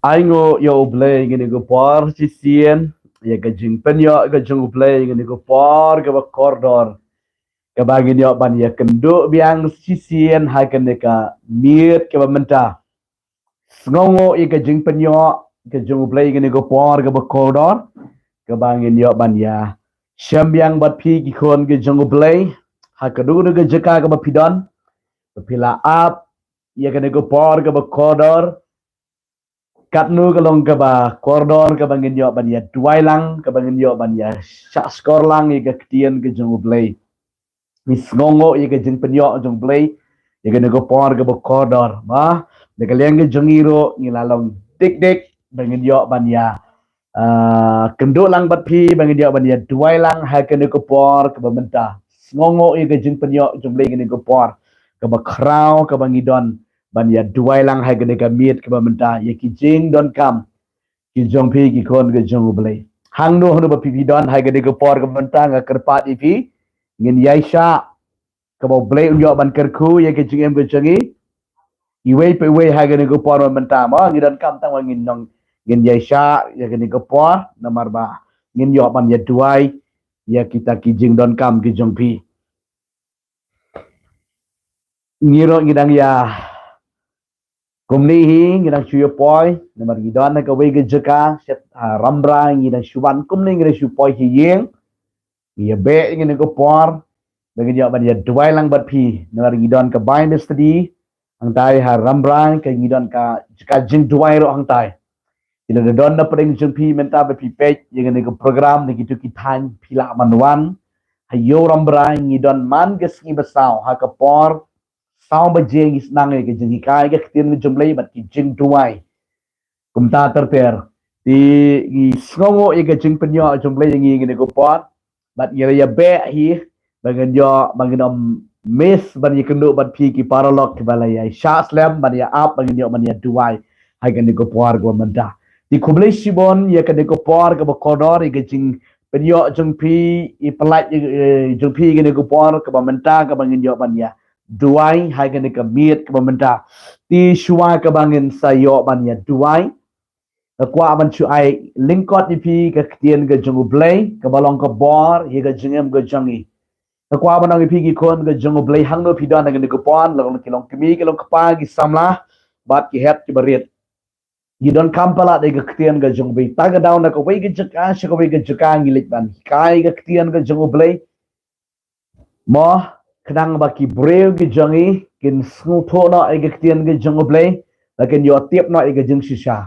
Aingo yo play gini go por si sien ya ka jing penyo ka jung play gini go por ka ba koridor ka ba gini yo ban ya kendo biang si sien ha ka ne ka miet ka ba menta ngongo ya ka jing penyo ka jung play gini go por ka ba koridor ka ba gini yo ban ya syambiang bat pi ki kon ka jung play ha ka du ka jeka ka ba pidon pila up ya ka ne go por ka ba koridor kat nu ka long ka ba koridor ka bangin yo ban ya duai lang ka bangin yo ban ya syak skor lang ya ka ketien ka jung play mis ngongo ya ka jing penyo jung play ya ka nego por ka ba koridor ba de ka leng ka jung iro ngilalong dik dik bangin yo ban ya kendo lang bat pi bangin yo ban ya duai lang ha ka nego por ka ba menta ngongo ya ka jing penyo jung play ka nego por ka ba kraw ka bangidon ban ya duai lang ha ka nego miet ka ba menta ya ki jing don kam ki jong pi ki kon ke jong blay hang no hono ba pi don hai ke de ko por ke bentang ke kerpat ipi ngin yaisha ke ba blay unyo ban kerku ye ke jingem ke jangi i wei pe wei hai ke de ko por bentang ma ngi don kam tang ngin nong ngin yaisha ye ke de ko por nomor ba ngin yo ban ye duai ya kita ki jing don kam ke jong pi ngiro ngidang ya kumni hi ngidang chuyo poi nomor gidon na ka wei ke jeka set rambra ngidang shuban kumni ngidang shu poi hi yeng ia be ngin ko por bagi dia ban dia duai lang bat pi nomor gidon ka bai mestadi ang tai ha rambra ka ngidon ka jeka jing duai ro ang tai ila de don na pring jing pi menta ba pi pe ngin ko program ni gitu ki than pila manwan hayo rambra ngidon man ke ski basau ha ka por sau ba jeng is nang ke jing kai ke tin jumlai bat ki jing duai kumta terter di sngongo ke jing penyo jumlai ngin ko por bat ya ya be hi bagan yo bagan miss ban ya kendo bat pi ki paralog ki balaya sha slam ban ya up bagan yo ban ya duai hai kan ko por go manda di kublai sibon ya kan ko por go kodor ya jing pen yo jung pi i pelat jung pi kan ko por ko menta ka bagan yo ban ya duai hai kan ko miet ko menta ti shua ka bangin sa yo ban ya duai kwa ban chu ai linkot ni pi ka tien ga jung blay ka balong ka bor ye ga jingem ga jangi ka kwa ban ngi pi ki kon ga jung blay hang no pi dan ga ko pon long ki long kimi ki long pa ki samla bat ki het ki barit you don kampala de ga tien ga jung blay ta ga down na ko wei ga jaka shi ko wei ga jaka ngi lik ban kai ga tien ga jung blay mo kadang ba ki breu gi jangi kin snu tho na ai ga tien ga jung blay la ken yo tiep na ai ga jing shisha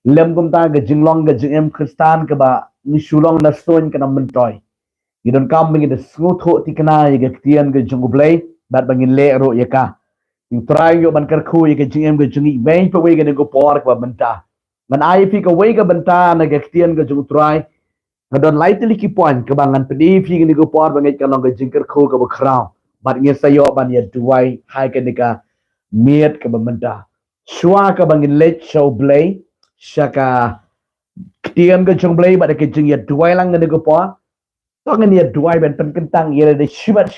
lem kum ta ga jinglong ga jing em kristan ka ba ni shulong na stoin ka nam mentoy you don kam bingin de snu tho tikna ye ga tien ga jung blay bat bangin le ro ye ka you try yo ban kar khu ye ga jing em ga jing be pa we ga go por ka benta man ai pi ka we ga benta na ga tien ga jung try ga don lightly ki point ka bangan pedi pi ga go por bangai ka long ga jing kar khu ka ba kraw bat nge sayo ban ye duai hai ka ni ka miet ka benta shwa ka bangin le show blay shaka tien ga jung blay bat ka jing ye duai lang ga go por tong ni duai ben pen kentang ye de shimat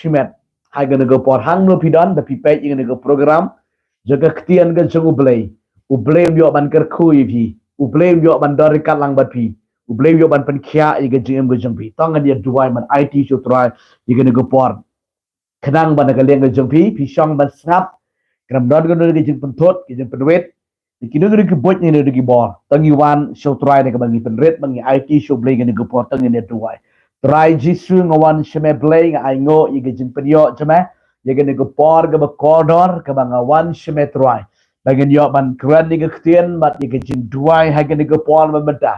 hai ga go por hang no pidon da pi pe ye go program jaga tien ga jung ublay yo ban ker khu pi ublay yo ban dor kat lang bat pi ublay yo ban pen khia ye ga jing ga jung pi tong ni duai man IT show try ye ga go por kadang ban ga leng ga jung pi shong ban snap kram don ga no ga jing pen thot ga jing pen wet ki no ga bot ni no ga bor tong you wan show try ga ban pen red ban IT show blay ga go por tong ni duai try jisu ngawan sheme blay nga ai ngo ye ga jing pen yo chama ye ga go por ga ba corridor ka ba ngawan sheme try bagen yo ban kran ni ga ktien mat ye ga jing duai ha ga go por ba mata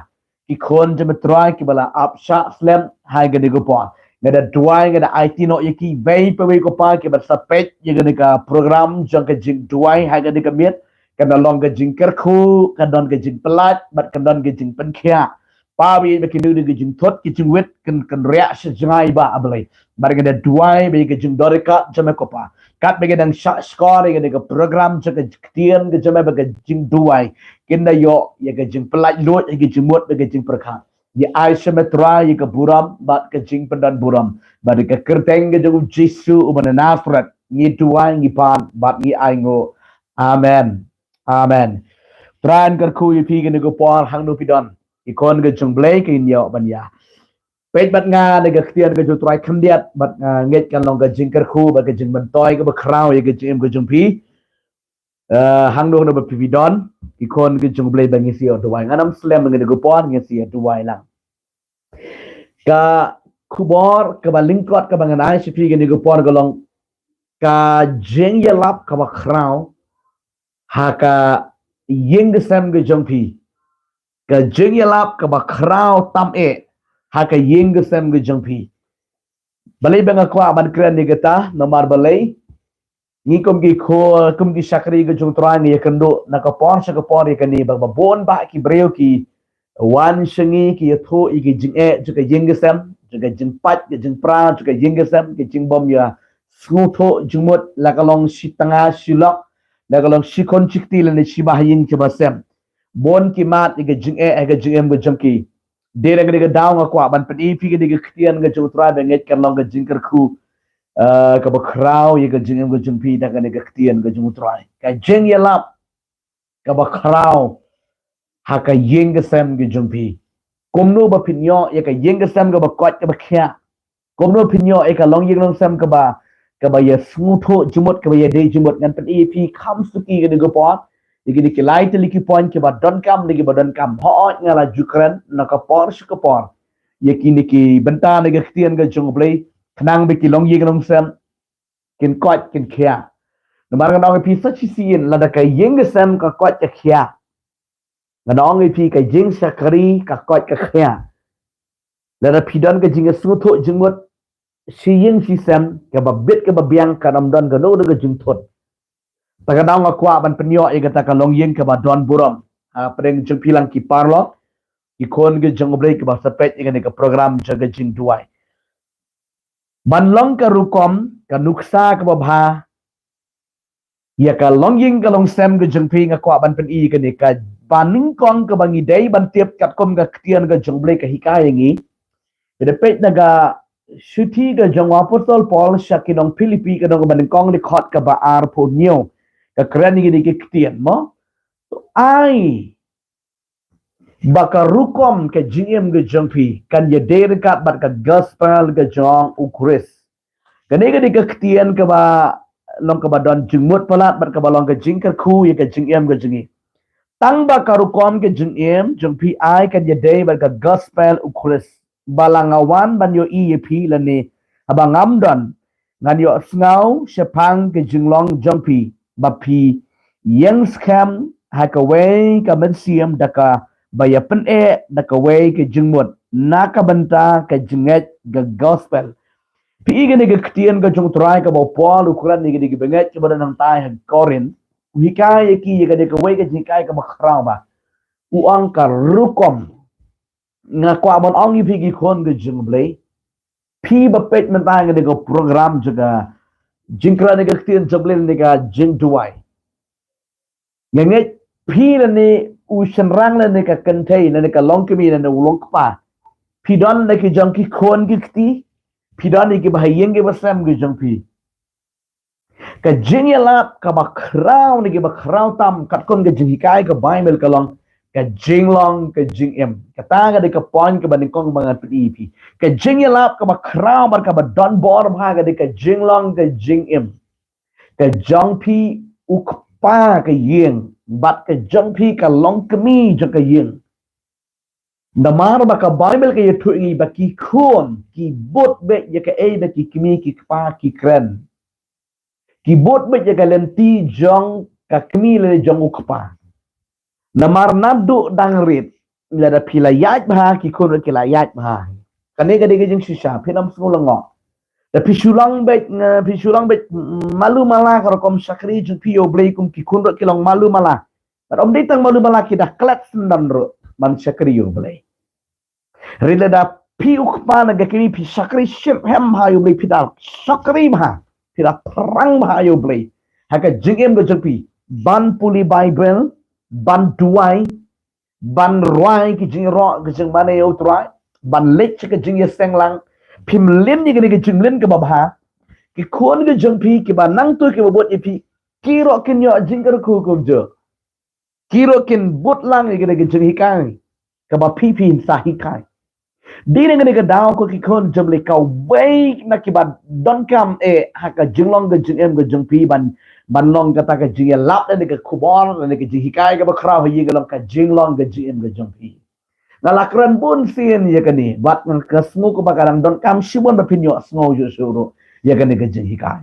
ki kon je metrai ki bala apsha slam hai ga de go pa ngada duai ngada IT no yaki vei pe we ko pa ki bar sapet ye ga ka program jong ka jing duai hai ga de ka miet ka na long ka jing ker khu ka don ka jing pelat bat ka don ka jing penkhia pa wi be ki nu de jing thot ki jing wet kan rea se jangai ba ablai bar ngada duai be ka jing dorika jame ko pa kat be ga sha score ga de ka program jong ka tien ka jame ba ka jing duai kinda yo ye ka jing pelat lot ye ka jing mot be ka jing perkha ye aisymetra ye ka buram bat ka jing pendan buram bat ka kerteng ke jung jisu ubana nafrat ni tuai ni pan bat ni aingo amen amen tran kar khu ye pi ke go por hang no pidon ikon ke jung blai ke nyo banya pet bat nga de ka khtian ke ju trai khandiat bat nget kan long ka jing kar khu bat ka jing ban toy ke ba krau ye ke jing ke jung pi hang no no ba pi pidon ikon ke jung blai bangi si o tuai nganam slam nge go por nge si tuai lang ka kubor ka balingkot ka banganai sipi gani go por golong ka jeng ya lap ka ba krau ha ka yeng sam ge jongpi ka jeng ya lap ka ba krau tam e ha ka yeng sam ge jongpi balai banga kwa ban kran ni gata nomar balai ni kom gi kho kom gi sakri ge jong tra ni kendo na ka por sa ka por ke ni ba bon ba ki breu ki wan shengi ki tho i ki jing e ju ka yeng sam ju ka jing pat ke jing pra ju ka yeng sam ke jing bom ya snu tho jumot la ka long si tanga silok la ka long si kon chikti la ni si ba yin ke ba sam bon ki mat ke jing e ke jing em ge jong ki de ra ke daw nga kwa ban pedi pi ke khtian ge jong tra be nget kan long ge jing ker khu ka ba krau ye ka jing em ka jing pi da ka ne ka khtian ka jing trai ka jing ye lap ka ba krau ha ka yeng ka sem ka jing pi kom no ba pinyo ye ka yeng ka sem ka ba kot ka ba khya kom no pinyo e ka long yeng long sem ka ba ye smu tho jumot ka ba ye de jumot ngan pen e pi kham su ki ka de go pot ye ki lai te li ki point ka ba don kam ni ki ba don kam ho ngala jukran na ka por su ka por ye ki ni ki benta ne ka khtian ka jing blai khnang be ki long yeng long sem kin kot kin khia no mar ngadong pi sa chi sin la da ka yeng sem ka kot ka khia ngadong pi ka jing sakari ka kot ka khia la da pi don ka jing su tho jing mot si yeng si sem ka ba bit ka ba biang ka nam don ka no da ka jing thot ta ka dong kwa ban penyo e ka ta ka long yeng ka ba don buram preng jing pilang ki parlo ki kon ge jong break ba sapet e ka program jaga jing duai ban long ka rukom ka nuksa ka ba bha ya ka long ying ka long sem ga jeng phi nga kwa ban pen I ka ni ka baning kong ka bangi dei ban tiep kat kom ga tian ga jong ble ka hikaya ngi de pet na ga shuthi ga jong apostol paul shakinong philippi ka dong ban kong ni khot ka ba ar pho nyo ka krani gi ki tian mo ai baka rukom ka jingem ga jong phi kan ye der ka bat ka gospel ga jong ukris kani ga di ka tian ka ba long ka ba don jingmut palat bat ka ba long ka jing ka khu ye ka jing em ka jingi tang ba ka rukom ke jing em jong pi ai kan ye day ba ka gospel ukris balangawan ban yo I ye pi la ni abangam don ngan yo snau shapang ke jing long jong pi ba pi yang scam ha ka we ka men siem da ka ba ya pen e da ka we ke jingmut na ka banta ka jinget ga gospel pi gani ga ktian ga jong trai ka bo pol ukran ni ga benget ke badan tai ha korin hikai ki ga de ka we ga hikai ka bakrau ba uang ka rukom nga kwa bon ong pi gi khon ga jing blai pi ba pet man ta ga de ko program juga jingkra ni ga ktian joblin ni ga jingduwai nget pi la ni u shenrang la ni ka kentei la ni ka long kemi la ni ulong pa pi don la ki jong ki khon gi kti pi don ni ki ba yeng gi ba sam gi jong pi ka jing ya lap ka ba krau ni ki ba krau tam kat kon ga jing kai ka bible ka long ka jing long ka jing em ka ta ga de ka pon ka ba ni kong ba ngat pi ka jing ya lap ka ba krau ba ka ba don bor ba ga de ka jing long ka jing em ka jong pi uk pa ka yeng bat ka jong pi ka long ka mi jong ka yeng Damar ba ka bible ka ye thu ngi ba ki khon ki bot be ye ka e ba ki kimi ki pa ki kren ki bot be ye ka lenti jong ka kimi le jong ukpa namar nadu dang rit lada pilayat bah ki kon ki layat bah kane gade gajing shisha pinam sungulangok da pisulang bet malu mala karokom sakri jung pio blay kum ki kun kilong malu mala but om ditang malu mala ki dah klat sendan ro man sakri yo blay rila da pi ukpa na gakini pi sakri ship hem ha yo blay pidal sakri bah pidal perang bah yo blay haka jingem do jengpi ban puli bible ban duai ban roi ki jing ro ki jing mane yo trai ban lek ki jing ye seng lang phim lim ni ki jing lim ke babha ki khon ki jing pi ki ba nang tu ki bot ipi ki ro kin yo jing ka ku ku je ki ro kin bot lang ni ki jing hikai ka ba pi pi sa hikai di ni ki daw ko ki khon jam le ka wei na ki ba don kam e ha ka jing long ki jing em ki jing pi ban long kata ka jing lap ni ka kubon ni ki jing hikai ka ba kra hi ka long ka jing long ki jing em ki jing pi na lakran bun sin ya kani bat ng kasmu ko bakarang don kam shibon ba pinyo sngo ju suru ya kani ka jing hikai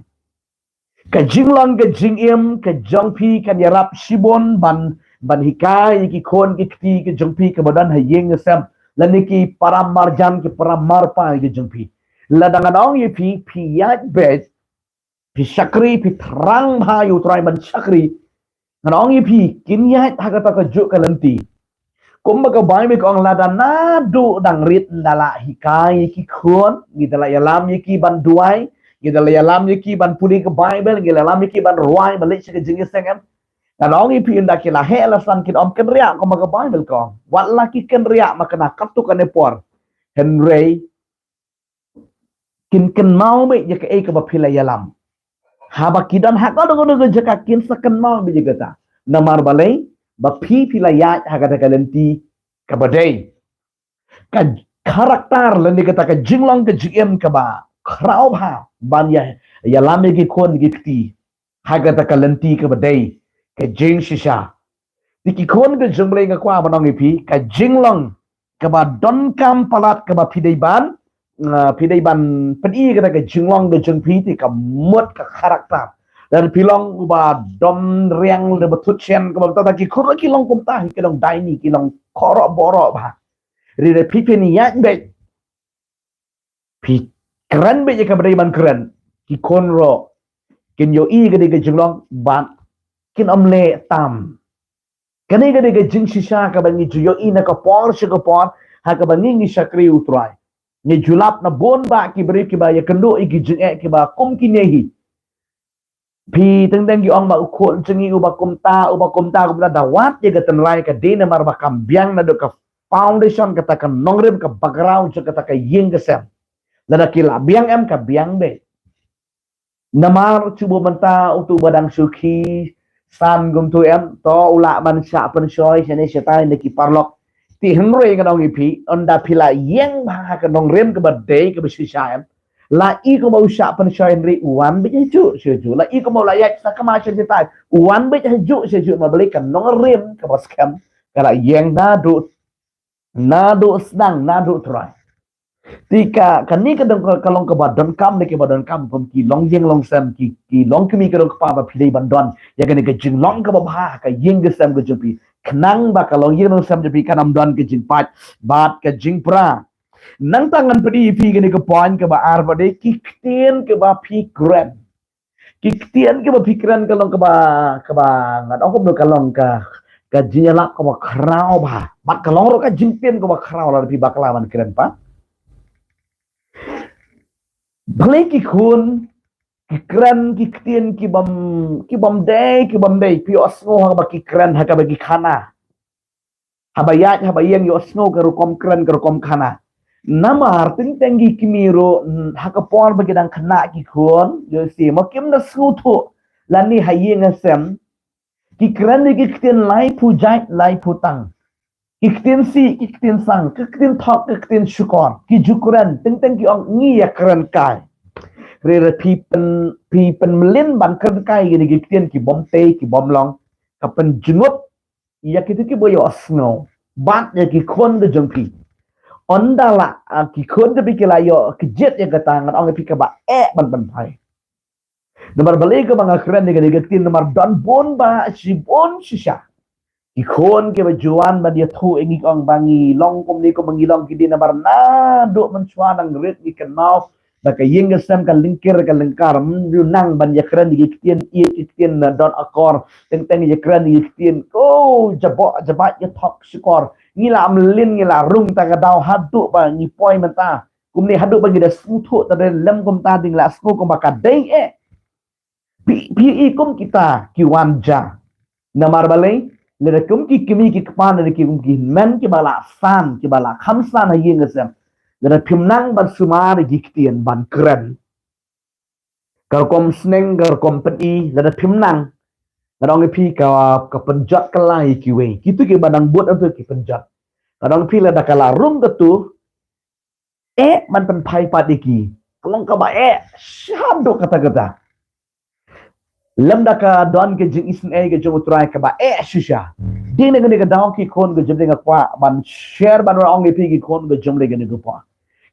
ka jing long ka jing em ka jong pi kan yarap shibon ban hikai ki kon ki kti ki jong pi ka badan hayeng sam lani ki paramar jam ki paramar pa ki jong pi ladangan ong yi pi yat bet pi sakri pi terang bha yu trai ban sakri nganong yi pi kin yat hakata ka juk ka lanti kum ka bai me kong lada na du dang rit dala hikai ki khon gi dala yalam yi ki ban duai gi dala yalam yi ki ban puli ka bible gi yalam yi ki ban ruai balik se jing sengam nganong yi pi nda ki la he la san ki om ken ria ko ka bible ko wat la ki ken ria makana kaptu kan por henry kin mau me ya ka e ka ba pila yalam haba kidan hakal do jaka kin sakan mau bi jigata namar balai ba pi layat hakata kalenti kabadai ka karakter leni kata ka jinglong ka jim ka ba krau ba ban ya lame ki kon gifti hakata kalenti kabadai ka jing shisha diki kon ka jungle ka kwa banong ipi ka jinglong ka ba don kam palat ka ba pidai ban pedi kata ka jinglong ka jungpi ti ka mut ka karakter dan pilong ba dom riang le batut chen ko ta ki khur ki long kum ta ki long dai ni ki long khoro boro ba ri re pipi ni ya be pi kran be ka bari ban kran ki kon ro kin yo i ga de jing long ban kin om le tam kani ga de jing shisha ka ban ni yo i na ka por shi ka por ha ka ban ni sakri utrai ni julap na bon ba ki bari ki ba ya kendo i ki jing e ki ba kum ki nehi pi teng gi ong ba ukol jengi uba kumta dawat je gatan rai ka dina mar ba kambiang na do ka foundation kata ka nongrem ka background kata ka ying ka sem lada kila biang em ka biang be namar cubo menta utu badang suki san gum tu em to ula man sha pen shoy sene setai ne ki parlok ti henre ka dong ipi onda pila yeng ba ka nongrem ka bade ka bisisa em la i ko mau sha pen shoy ri wan be ju ju la i ko mau la yak sa kama setai wan be ju ma beli kan nongrem ka bos kam kala yeng na do sedang na do try tika kani ka dong kalong ka badan kam ne ke badan kam pom ki long yeng long sam ki long kemi ka dong pa ba pili bandon ya kani ka jing long ka ba ka yeng ga sam ga jupi knang ba ka long yeng long sam jupi kanam don ka jing pat bat ka jing pra nang tangan pedi pi gani ka point ka ba ar ba de kikten ka ba pi grand kikten ka ba pi grand ka long ka ba ngat ong ko ka long ka jinyala ka ba krau ba bat ka long ro ka jingpen ka ba krau la pi baklawan keren pa beli ki kun ki kran ki ktien ki bam day pi osno ha ba ki kran ha ka ba ki khana habayat habayang yo osno ka rukom kran ka rukom khana namar ting tengi kimiro ha ka pon ba gidang khana ki kun yo si mo kim na su thu lani hayeng sem ki kran ki ktien lai pu jai lai pu tang Iktin si, iktin sang, iktin thok, iktin syukor, ki jukuran, teng ki ong ngi ya keren kai. Rere pen melin ban keren kai gini iktin ki bom te, ki bom long, kapen jengut, ya kitu ki boyo osno, bat ya ki kon de jengpi. Ondala ki kon de bikila yo kejet ya katangan ong pi ka ba ban pai. Nomor balik ke bang keren gini iktin nomor don bon ba si bon sisa. ki khon ke bajuan ba dia thu ing ong bangi long kom ni ko bangi long ki din barna do man chwa nang ret ni kenau da ka ying sam ka lingkir ka lingkar du nang ban ya kran ni kitien kitien na dot akor teng teng ya kran ni kitien ko jaba ya thok skor ni la am lin ni la rung ta ka dau hadu ba ni poi man ta kum ni hadu ba gi da su thu ta lem kom ta ding la sku kom ba ka dei pi kum kita ki wanja namar balai le kum ki kimi ki kpan le ki kum ki men ki bala san ki bala khamsan ha yeng sem le phimnang ban sumar gi kitien ban kran kar kom sneng gar kom pedi le phimnang kadang pi ka penjat kelai ki we kitu ki badang buat apa ki penjat kadang pi le da kala rum tu man pen pai padiki kalong ka ba syado kata-kata lam da ka don ke jing isen ke jong utrai ka ba shisha ding ne ga daw ki kon ga jemle ga kwa ban share ban ong pi ki kon ga jemle ga ne ga pa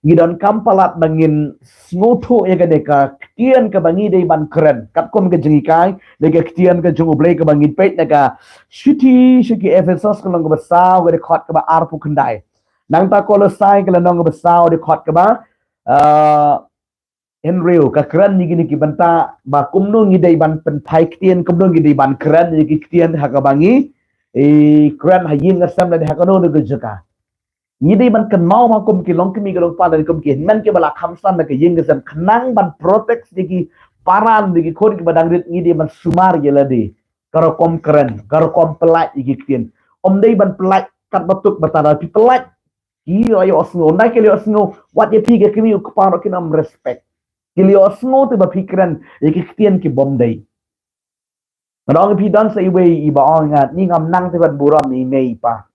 gi don kampalat bangin smutu ya ga de ka tien ka bangi dei ban kren kat kom ga jing kai de ga tien ka jong ublei ka bangin pet na ga shiki efesos ka long ga saw ga de khot ka ba arpu khandai nang ta kolosai ka long ga saw de khot ka ba Henry ka kran ni gini ki banta ba kumno ngi dei ban pen thai kitien kumno ngi dei ban kran ni ki kitien ha ka bangi kran ha yin ngasam la ha ka no de jaka ni dei ban kan mau ma kum ki long ki mi ka long pa la kum ki men ki bala khamsan na ka yin ngasam khnang ban protect ni ki paran ni ki khon ki badang rit ni dei ban sumar ye la de karo kom kran karo kom pelaj ki kitien dei ban pelaj kat batuk batara pi pelaj ki ayo osngo na ke le osngo wat ye pi ke ki mi ku pa ro ki nam respect Kilio sngo te bapikiran ikiktian ki bomdai. Ngadong pi dan sa iwe iba nga ni ngam nang te ban buram ni mei pa.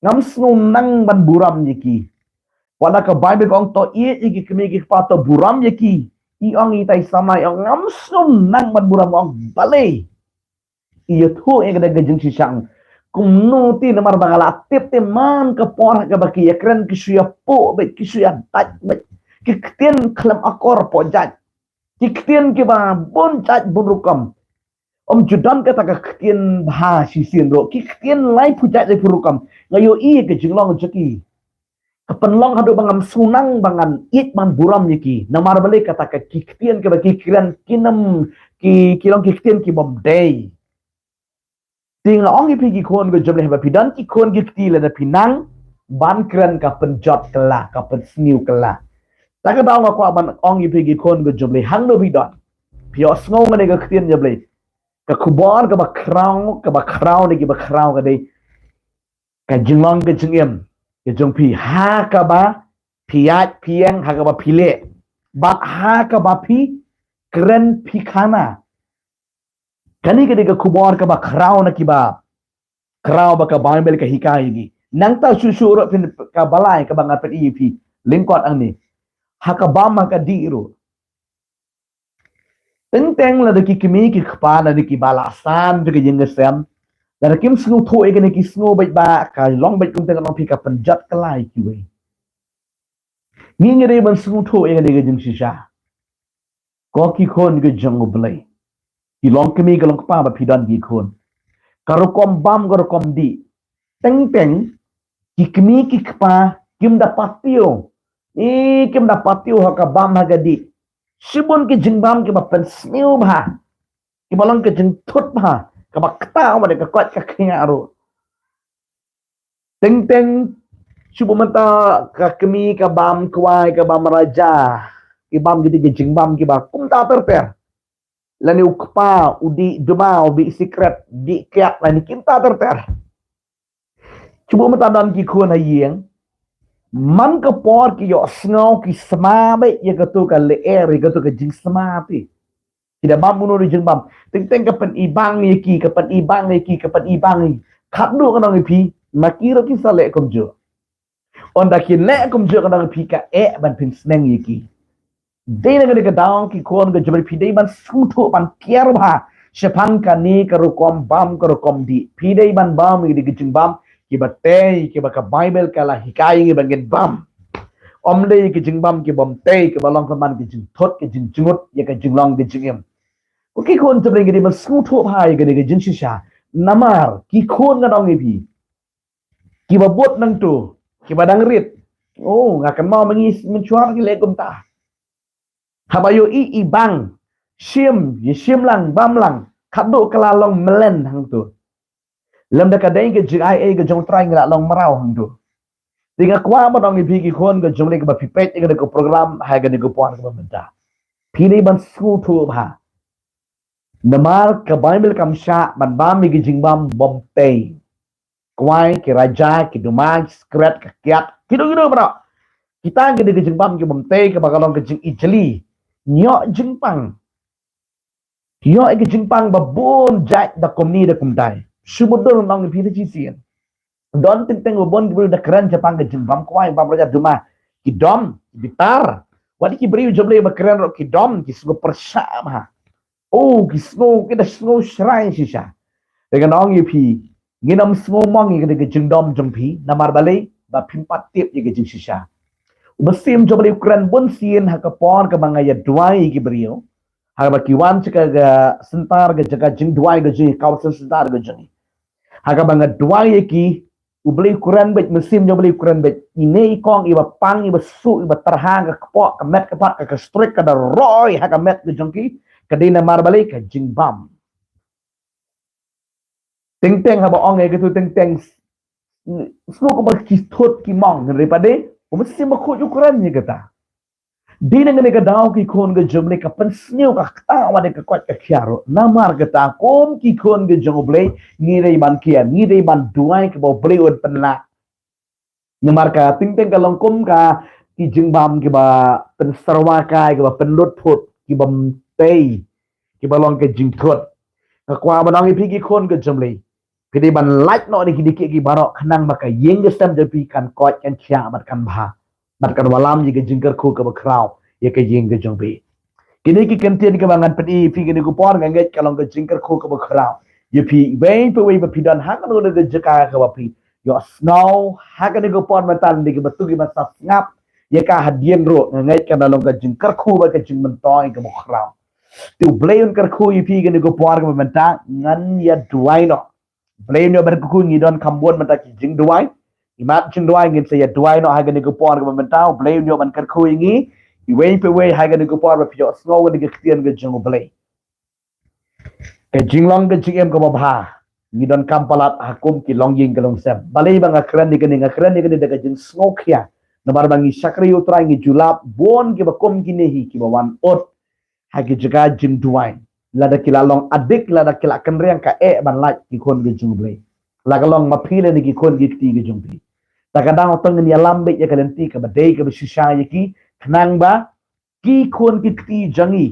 Ngam sngo nang ban buram yiki. Wala ka Bible kong to iki kemi ki pa to buram yiki. I ong itai samai ong ngam sngo nang ban buram ong balay. Iyo tu e kada gajeng sisang. Kung no ti namar bangala tip te man ka por ka baki yakran ki suya po bet ki suya tat bet kiktian kelam akor pojat kiktian ke ba bon chat burukam judan kata kiktian bah sisin ro kiktian lai pujat de burukam ngayo ke jinglong jeki kepenlong hadu bangam sunang bangan it man buram yiki namar balik kata kiktian ke ba kikiran kinam ki kilong kiktian ki bom day ting ong ipi ki kon go joble ba pidan ki kon kikti la da pinang ban kran ka penjot kala ka pensniu kala Taka daw nga kwa ban ong ipigi kon go joble hang no bidon. Pio sngo nga nega kitien joble. Ka kubor ka ba crown ni ba crown ka day. Ka jinglong ka jingim. Ka jong pi ha ka ba piat pieng ha ka ba pile. Ba ha ka ba pi kren pi kana. Kani ka ka kubor ka ba crown na ki ba. Crown ba ka Bible ka hikay gi. Nang ta susuro pin ka balay ka ba nga pet ipi. Lingkot ang ni. Hakabam hakadiro. Teng la deki kimi ki khpana deki balasan deki jengesem. Dan kim sngu tho e ki sngu bai ba ka long bai kum teng long pika penjat kalai ki we. Ni ngere ban sngu tho e ki jeng sisa. Ko ki khon ki jeng oblai. Ki long kimi ka long pa ba pidan ki khon. Karo kom bam karo kom di. Teng ki kimi ki khpa kim da patio. Kim dapat tiu haka bam haga di. Sibun ki jingbam ki bapen sniu bah. Ki balong ki jing tut bah. Ka bakta ma de ka kwat ka khinga ro. Teng subu mata ka kemi ka bam kwai ka bam raja. Ki bam gidi ki jingbam ki ba kum ta ter. Lani ukpa udi duma ubi secret di kyak lani kim ta ter. Subu mata dan ki khon hayeng. Man ka por ki yo sngaw ki smabe ye ka tu ka le er ka tu ka jing smati ida bam muno jing bam teng ka pen ibang ye ki ka pen ibang ye ki ka pen ibang khat du ka nang pi makiro ki sale kom jo on da ki le kom jo ka nang pi ka ban pin sneng ye ki de na ka daw ki kon ka jabri pi de ban suto ban kiar ba shepan ka ni ka ru kom bam ka ru kom di pi de ban bam ye ki jing bam ki batay ki baka Bible kala hikay ngi bangin bam omle ki jingbam ki bom tay ki balong kaman ki jing thot ki jing jingut ye ka jinglong ki jingem ko ki kon to bring di mas sku tho bhai ki jing shisha namar ki khôn ka dong pi ki babot nang tu ki badang rit oh ngakan mau mencuar ki lekum ta habayo i bang sim ye sim lang bam lang khadu kala long melen hang tu lem da ka dai ke ji ai ke jong trai ngala long marau hang tu tinga kwa ma dong pi ki khôn ka jong le ka pipet ke ko program ha ga ko pon ka benta pi ni ban su tu ba namar ka bible kam sha ban bam mi ki jingbam bom te kwai ki raja ki dumag skret ka kiat kido bro kita ke de jingbam ki bom te ka bagalong ke jing ijli nyo jingpang nyo ke jingpang babon jai da komni da kumdai sumudon nong pi ti sien don ting teng babon ki da kran japang ke jingbam kwai bam raja duma ki dom bitar wadi ki bri joble ba kran ro ki dom ki sugo persama oh ki snow kita snow shrai shisha dengan ong pi nginam snow mong ki de jingdom jompi namar balai ba pimpat tip ki jing shisha Musim coba Ukraine pun sien hakapon ke bangaya duai ki brio. Haka kiwan cika ga sentar ga jaga Jingduwai ga jing kawasan sentar ga jing. Haka banga duai ki ubeli Ukraine bet musim coba Ukraine bet ini kong iba pang iba su iba terhang ke kepok ke met ke pat ke strik ke roy haka met ga jengki ke dina marbali ke jing bam. Ting teng haba ong e gitu ting teng semua ko bakistot ki mong daripada musim makut Ukraine ni kata. Di dengan ka daw ki kon ga jumle ka pensniu ka tawa de ka kwat ka khiaro namar ka ta kom ki kon ga jumle ni dei ban kia ni dei ban duai ka bo bre on penla namar ka ting teng ka longkom ka ki jingbam ki ba pen sarwa kai ki ba pen lut phut ki bam tei ki ba long ka jingthot ka kwa ba dong pi ki kon ga jumle ki dei ban lach no de ki dikit ki barok khnang ba ka yeng ga sam de pi kan kot kan khia bat kan bha bat kan walam ji ga jingkar khu ka ba kraw ye ka yeng ga jong bi kini ki kentian ka bangan pedi pi kini ku por ga nget kalong ga jingkar khu ka ba kraw ye pi wei pe wei ba pi dan ha ka no ga jaka ka ba pi yo snow ha ka ni ku por ma tan di ka batu ki ma sa ngap ye ka hadien ro nget ka dalong ga jingkar khu ba ka jing man toy ka ba kraw tu blayon kar khu ye pi kini ku por ga ma ta ngan ya duai no blayon yo ber ku ngi don kambon ma ta ki Jingduwai imat Jingduwai ngin se ya duai no ha ga ni ku por ga ma ta blayon yo ban kar khu ngi iwei pe wei ha ga ni ku por ba pi yo snow ga ni ga kien ga jong blay ke jinglong ga jingem ga ba ni don kampalat hakum ki long ying ga long sem balai ba ngakran ni ga ni ngakran ni ga ni ga jing snow khia na bar bangi sakri utrai ngi julap bon ki ba kom ki nehi ki ba wan ot ha ki jaga Jingduwai lada kila long adik lada kila kenriang ka ban laj ki kon ga jong blay la ga long ma phile ni ki kon gi ti ga jong blay ta ka dang otong ni alam be ya ka lenti ka ba dei ka ba shisha ye ki khnang ba ki khon ki ti jangi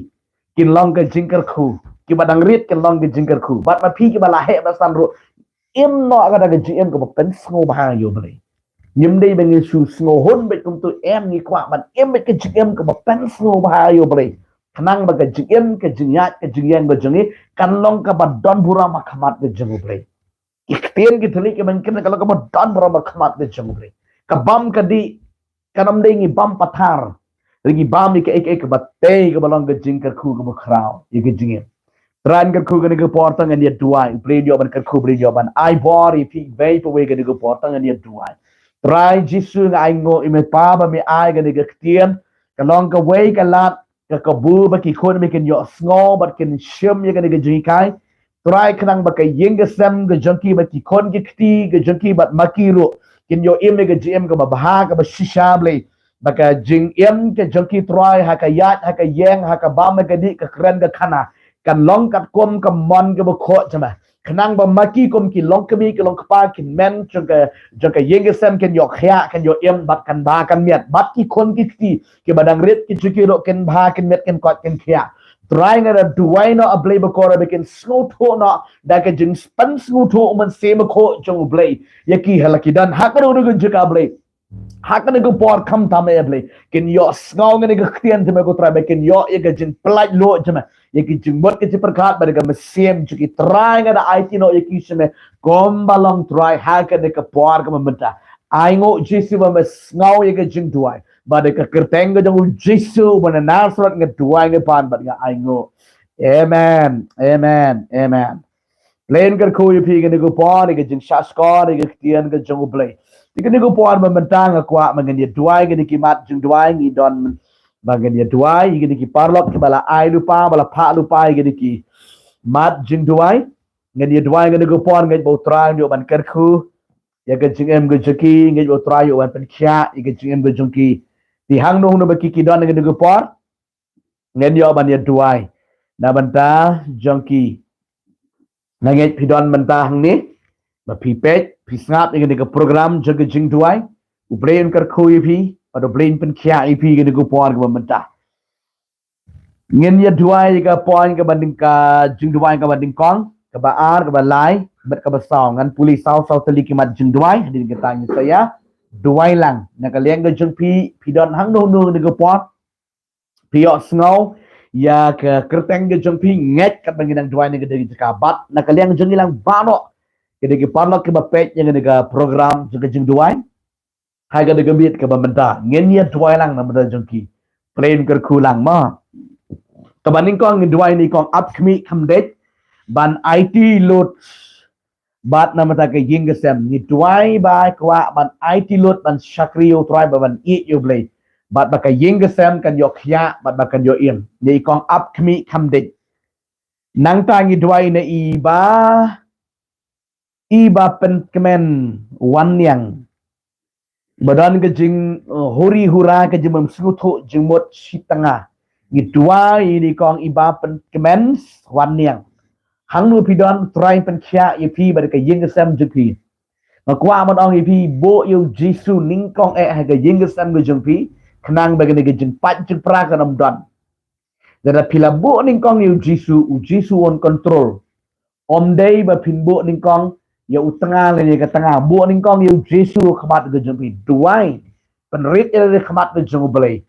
kin long ka jingkar khu ki badang rit kin long ka jingkar khu bat ma phi ki ba la he ba san ro em no ka da ga gm ka ba pen sngo ba yo bre nyim dei ben su sngo hon be kum tu em ni kwa ban em be ka gm ka ba pen sngo ba yo bre khnang ba ka gm ka jingyat ka jingyang ba jangi kan long ka ba don bura ma khamat ga jangu bre ikten ki thuli ki ban kin ka long ka ba don bura ma khamat ga jangu bre ka bam ka di kanam dei ngi bam pathar Lagi bam ni ke ek batte ke balong ke jingkar khu ke bakrao ye ke jingem tran kar khu ke ni ke portang ni duai play dio ban kar khu play dio ban ai bor i fi vei pe we ke ni ke portang ni duai trai jisu ngai ngo i me pa ba me ai ke ni ke tien ke long ke we ke lat ke bu ba ki khon me ke yo sngo ba ke shim ye ke ni ke jinkai trai khnang ba ke yeng ke sam ke junki ba ki khon ke ti ke junki ba makiro kin yo im ke gm ke ba ha ke ba shisha blai baka jing em ke joki troy haka yat haka yeng haka bam ke di ke kren ke khana kan long kat kom ke mon ke bokho chama khnang ba maki kom ki long ke mi ke long pa kin men jong ke yeng ke sem ken yok khya kan yo em bat kan ba kan miet bat ki kon ki ti ke badang ret ki chuki ro ken ba ken met ken kot ken khya try nga duai no a blay bakora be ken snow to no da ke jing span snow to man se ma kho jong blay yaki halaki dan hakaro ro jika blay hakane ko por kham thame ble kin yo snau ngene ko khtian thame ko tra be kin yo ye ga jin plaj lo jame ye ki jing bot ke par khat bar ga mesem chuki try nga da it no ye ki shme kom balong try hakane ko por ga menta ai ngo jisu ba snau ye ga jing duai ba de ka kerteng ga jong jisu bana nasrat nga duai nga pan ba nga ai ngo amen amen amen Plain kan ku pi kan ku por ke jing shot score ke tian ke jong play. Kan ku por membentang aku mengen dia duai ke ki mat jing duai ngi don bagen dia duai ke ki parlok ke bala ai lupa bala pa lupa ke ki mat jing duai ngi dia duai ke ku por ngi bo trang yo ban ker ku ya ke jing em ke jeki ngi bo tra yo ban pen kya ke jing em ke jong ki di hang no no ba ki don ngi ku por ngi yo ban dia duai na banta jong ki nangit pidon mentah ni bapipet pisngap dengan ke program jaga jingduai ubrain kar khoi pi pada brain pen kya ip dengan ke por ke mentah ngin ya duai ke poin ke banding ka jingduai ke banding kong ke baar ke balai bet ke besau ngan puli sau teli kimat jingduai hadin ke tanya saya duai lang nak kalian ke jing pi pidon hang no no dengan ke por piok sngau ya ke kerteng ke jong pi nget kat banginang duai ni ke dari kabat nak kalian jong ilang banok ke dari parlok ke bapet yang ke program juga jong duai hai ke de bit ke bamenta ngen ya duai lang na benda jong ki plain ke kulang ma kabanding kong ni duai ni kong up kmi kamdet ban IT load bat nama ta ke ying gesem ni duai ba kwa ban IT load ban shakriyo try ban eat you blade bat baka ying gesem kan yok ya bat baka yo im ni kong up kmi kamdet nang ta ngi duai na iba pen kemen wan yang badan ke jing huri hura ke jemem sutu jemot sitanga ngi duai ni kong iba pen kemen wan yang hang nu pidon try pen kya ipi bat ke ying gesem jupi Makwa man ong ipi bo yu jisu ning kong ha ke ying gesem go jumpi kenang bagai ke jing pat jing pra kanam don dada pila bo ning kong yu jisu on control om day ba pin bo ning kong ya utengah le ke tengah bo ning kong yu jisu khamat go jumpi duai penrit ele khamat go jung belai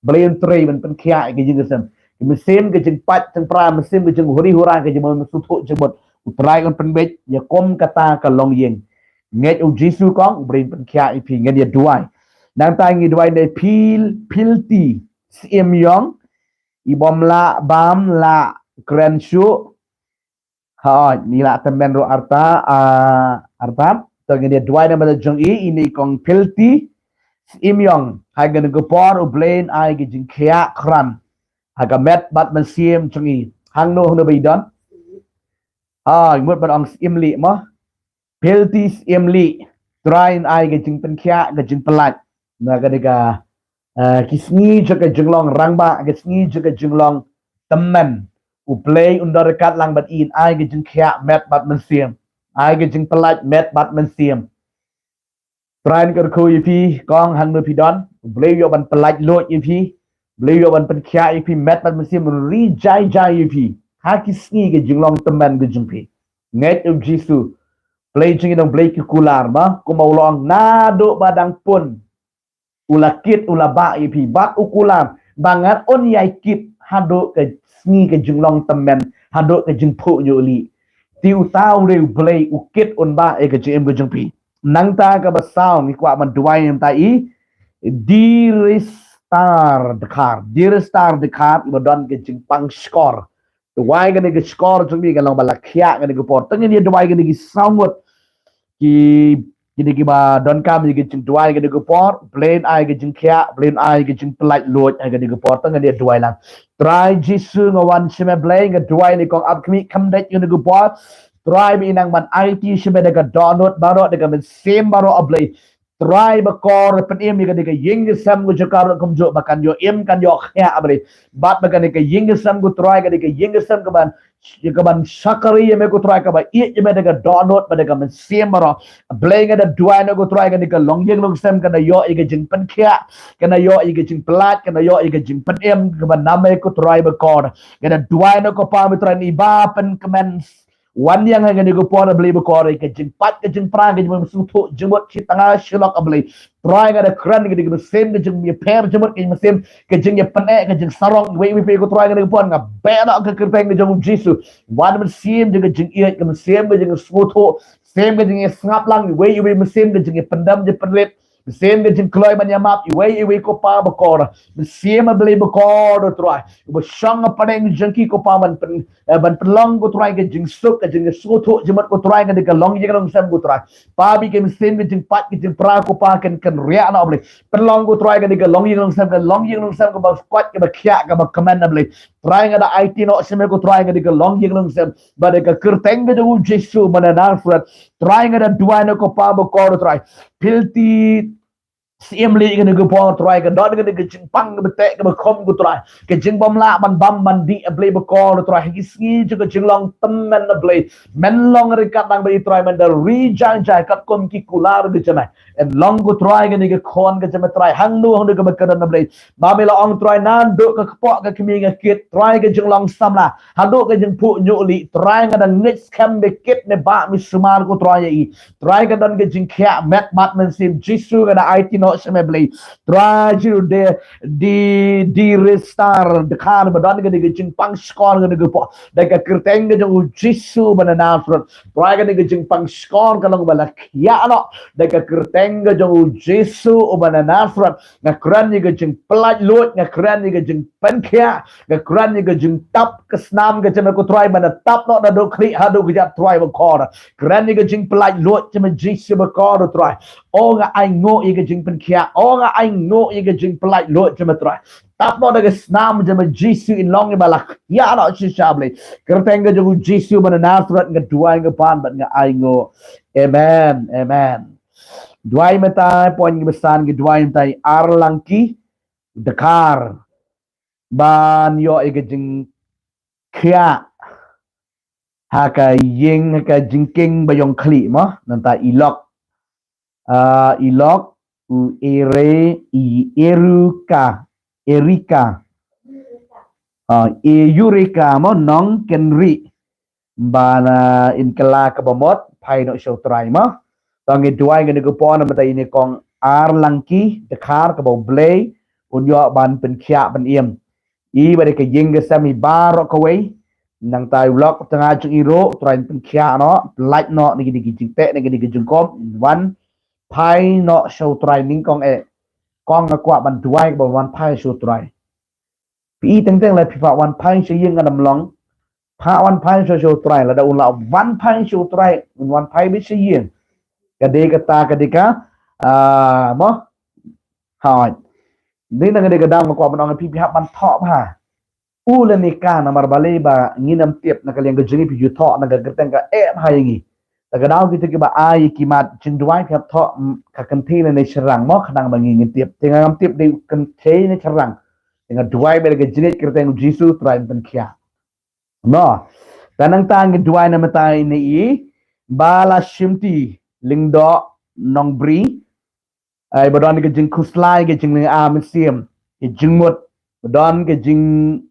belai entry ben pen kya ke jing gesem mesin ke jing pat jing pra mesin ke jing huri hura ke jing sutu jebot utrai kon penbet ya kom kata ka long yeng nget u jisu kong brain pen kya ipi nget dia duai nang tai ngi duai de pilti sim yong ibom la bam la kren shu ha ni la temen ro arta to ngi dia duai na jong ini kong pilti sim yong ha gan go por u brain ai gi jing kya kran ha ga met bat man sim jong i hang no bai don mut ban ong sim li mo Peltis emli train ai ke jing penkhia ke jing pelat na ga dega kisni juga jenglong rangba ke sngi juga jenglong temen u play undar dekat lang bat in ai ke jing khia met bat mensiam ai ke jing pelat met bat mensiam train ke khu ipi kong hang no pidon play yo ban pelat lot ipi play yo ban penkhia ipi met bat mensiam ri jai ipi ha kisni ke jenglong temen ke jingpi net u jisu play jing dong play ki kular ba kumaulong nado badang pun ulakit ulaba ipi bat ukular bangat on yai kit hado ke sngi ke jinglong temen hado ke jingpo nyuli tiu tau re play ukit on ba e ke jim ke jingpi nang ta ka basau ni kwa man duai em tai direstar dekar bodon ke jingpang score duai ke ke score jing ke long balakya ke por tengin dia duai ke samut ki jadi ki ba don kam ki jing duai ke de por plain ai ke jing kya plain ai ke jing pelat lot ai ke de por tang dia duai lang try jisu ngawan sime blay ke duai ni kong up kmi kam det you de por try mi nang man it sime de ka donut baro de ka men same baro ablay try ba kor pen em ke de ka ying sam go jakar kum jo bakan yo em kan yo kya ablay bat bakan ke ying sam go try ke de ka ying sam ka ban sakari me ko try ka ba i me de ka donut ba de ka men same baro blay ada dua na go try ka de ka longjeng long sam ka na yo i ke jing pen kya ka na yo i ke jing pelat ka na yo i ke jing pen em ka ban name ko try ba kor ka na dua na ko pa mi try ni ba pen kemen wan yang ha ga go por beli ba kor ke jing pat ke jing pra ke jing sutu jemot ci tanga shilok abli try ga de kran ke de same ke jing mi per jemot ke mesim ke jing ya pen ke jing sarong we ko try ga de por nga be na ke kerpeng ke jong jisu wan men sim ke jing ie ke mesim ke jing sutu same ke jing ngap lang we mesim ke jing pendam je penlet Mesin ke jing kloy man yamap iwe ko pa bakor. Mesin ma beli bakor try. Ba shang apa deng jengki ko pa ban pelong ko try ke jing suk ke jing sutu jemat ko try ke de long jing long sam ko try. Pa bi ke mesin ke jing pat ke jing pra ko pa kan ria na beli. Pelong ko try ke de long jing long sam ke long jing long sam ko ba squat ke ba kya ke ba command na beli. Try ke da IT no sem ko try ke de long jing long sam ba de ke kerteng ke ju Jesu mana nasrat. Try ke da dua na ko pa bakor try. Filti Siamli ke nego pon try ke don ke nego jingpang ke betek ke bekom ke try ke jingbom la ban bam man di play bekor try gisgi juga jinglong temen play men long rekat dang be try men der rijang jai kat kom ki kular ke jema en long go try ke nego kon ke jema try hang nu hang ke bekan play ba me la ong try nan do ke kepok ke kemi ke kit try ke jinglong samla hadu ke jing pu nyuli try ke dan next cam be kit ne ba mi sumar ko try yi try ke dan ke jingkhia mat mat men sim jisu ke da IT semebli trajiru di restar de kan badan ke de jingpang skor ke de po de ke kerteng ke jung jisu banana front praga de jingpang skor ke long balak ya no de ke kerteng ke jung jisu banana front na kran ke jing pelat lot na kran ke jing penkhia na kran ke jing tap ke snam ke jema ko try mana tap no da do kli hadu ke jat try ba kor kran ke jing pelat lot jema jisu ba kor try o nga ai ngo ke jing kia orang ai ngo ye jing pelai lo jema try tap no daga snam jema jisu in long balak ya no chi shable kerteng ga ju jisu bana nasrat ga duai ga pan bat ga ai ngo amen amen duai mata poin ga besan ga duai tai arlangki dakar ban yo ye jing kia haka ying haka jingking bayong kli mo nanta ilok ilok Erika Eureka mo nong kenri bana in kala kabamot pai no show try mo tong duai ngene ko pon mata ini kong arlangki dekar ka blay unyo ban penkhia ban iem I bare ke jing ke sami baro ko wei nang tai vlog tengah jung iro try penkhia no like no ni di jingte ni di jungkom one pai no show try ning kong con qua ban duai bo wan pai show try pi teng teng la pi fa wan pai che yeng adam long pa wan pai show try la da un la wan pai show try wan pai bi che yeng ka de ka ta ka de ka mo hai ni na de ka dang ko ban ong pi pi hap ban tho ha u le ni ka na mar bale ba nginam tiep na ka leng ka jingi pi ju tho na ka gerteng ka ha yengi Tagadaw kita kiba ay kimat Jingduwai kap tho ka kantine ne serang mo kadang bangi ngitip tinga ngam tip di kantine serang tinga duai bel ga jinit kirta ng jisu train penkhia no tanang tang duai na matai ni I bala shimti lingdo nongbri ay badon ga jing kuslai ga jing amsiam ga jingmut badon ga jing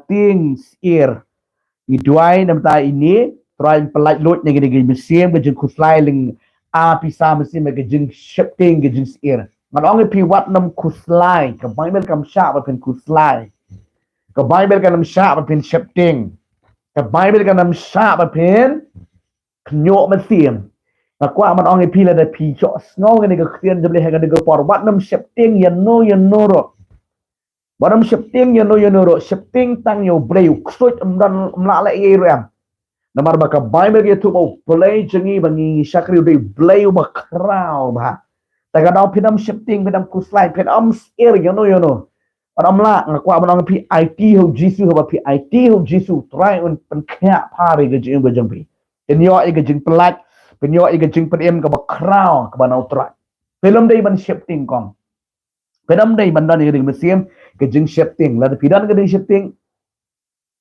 things ear ni duai na matai ini try pelaj lot ni gini museum ke jeng kuslai ling pisa museum ke jeng shifting ke jeng sir man ong pi wat nam kuslai ke bible kam sha ba pen kuslai ke bible kam sha ba pen shifting ke bible kam sha ba pen knyo museum na kwa man ong pi la da pi cho sngo gini ke khien jable ha gini ke por wat nam shifting yan no ro Baram shifting yan no ro shifting tang yo breu ksut dan mla la e ram Namar baka Bible ke tu mau play jengi bangi syakri udah play ubah crowd bah. Taga daw pinam shifting pinam kuslai pinam air you know. Orang la ngakwa manong pi IT ho jisu ho pi IT ho jisu try un penkhia pari ke jing bajang pi. Penyo ke jing pelat, penyo ke jing penem ke crowd ke banau try. Film dai ban shifting kong. Film dai ban dan ke museum ke jing shifting. La pidan ke jing shifting.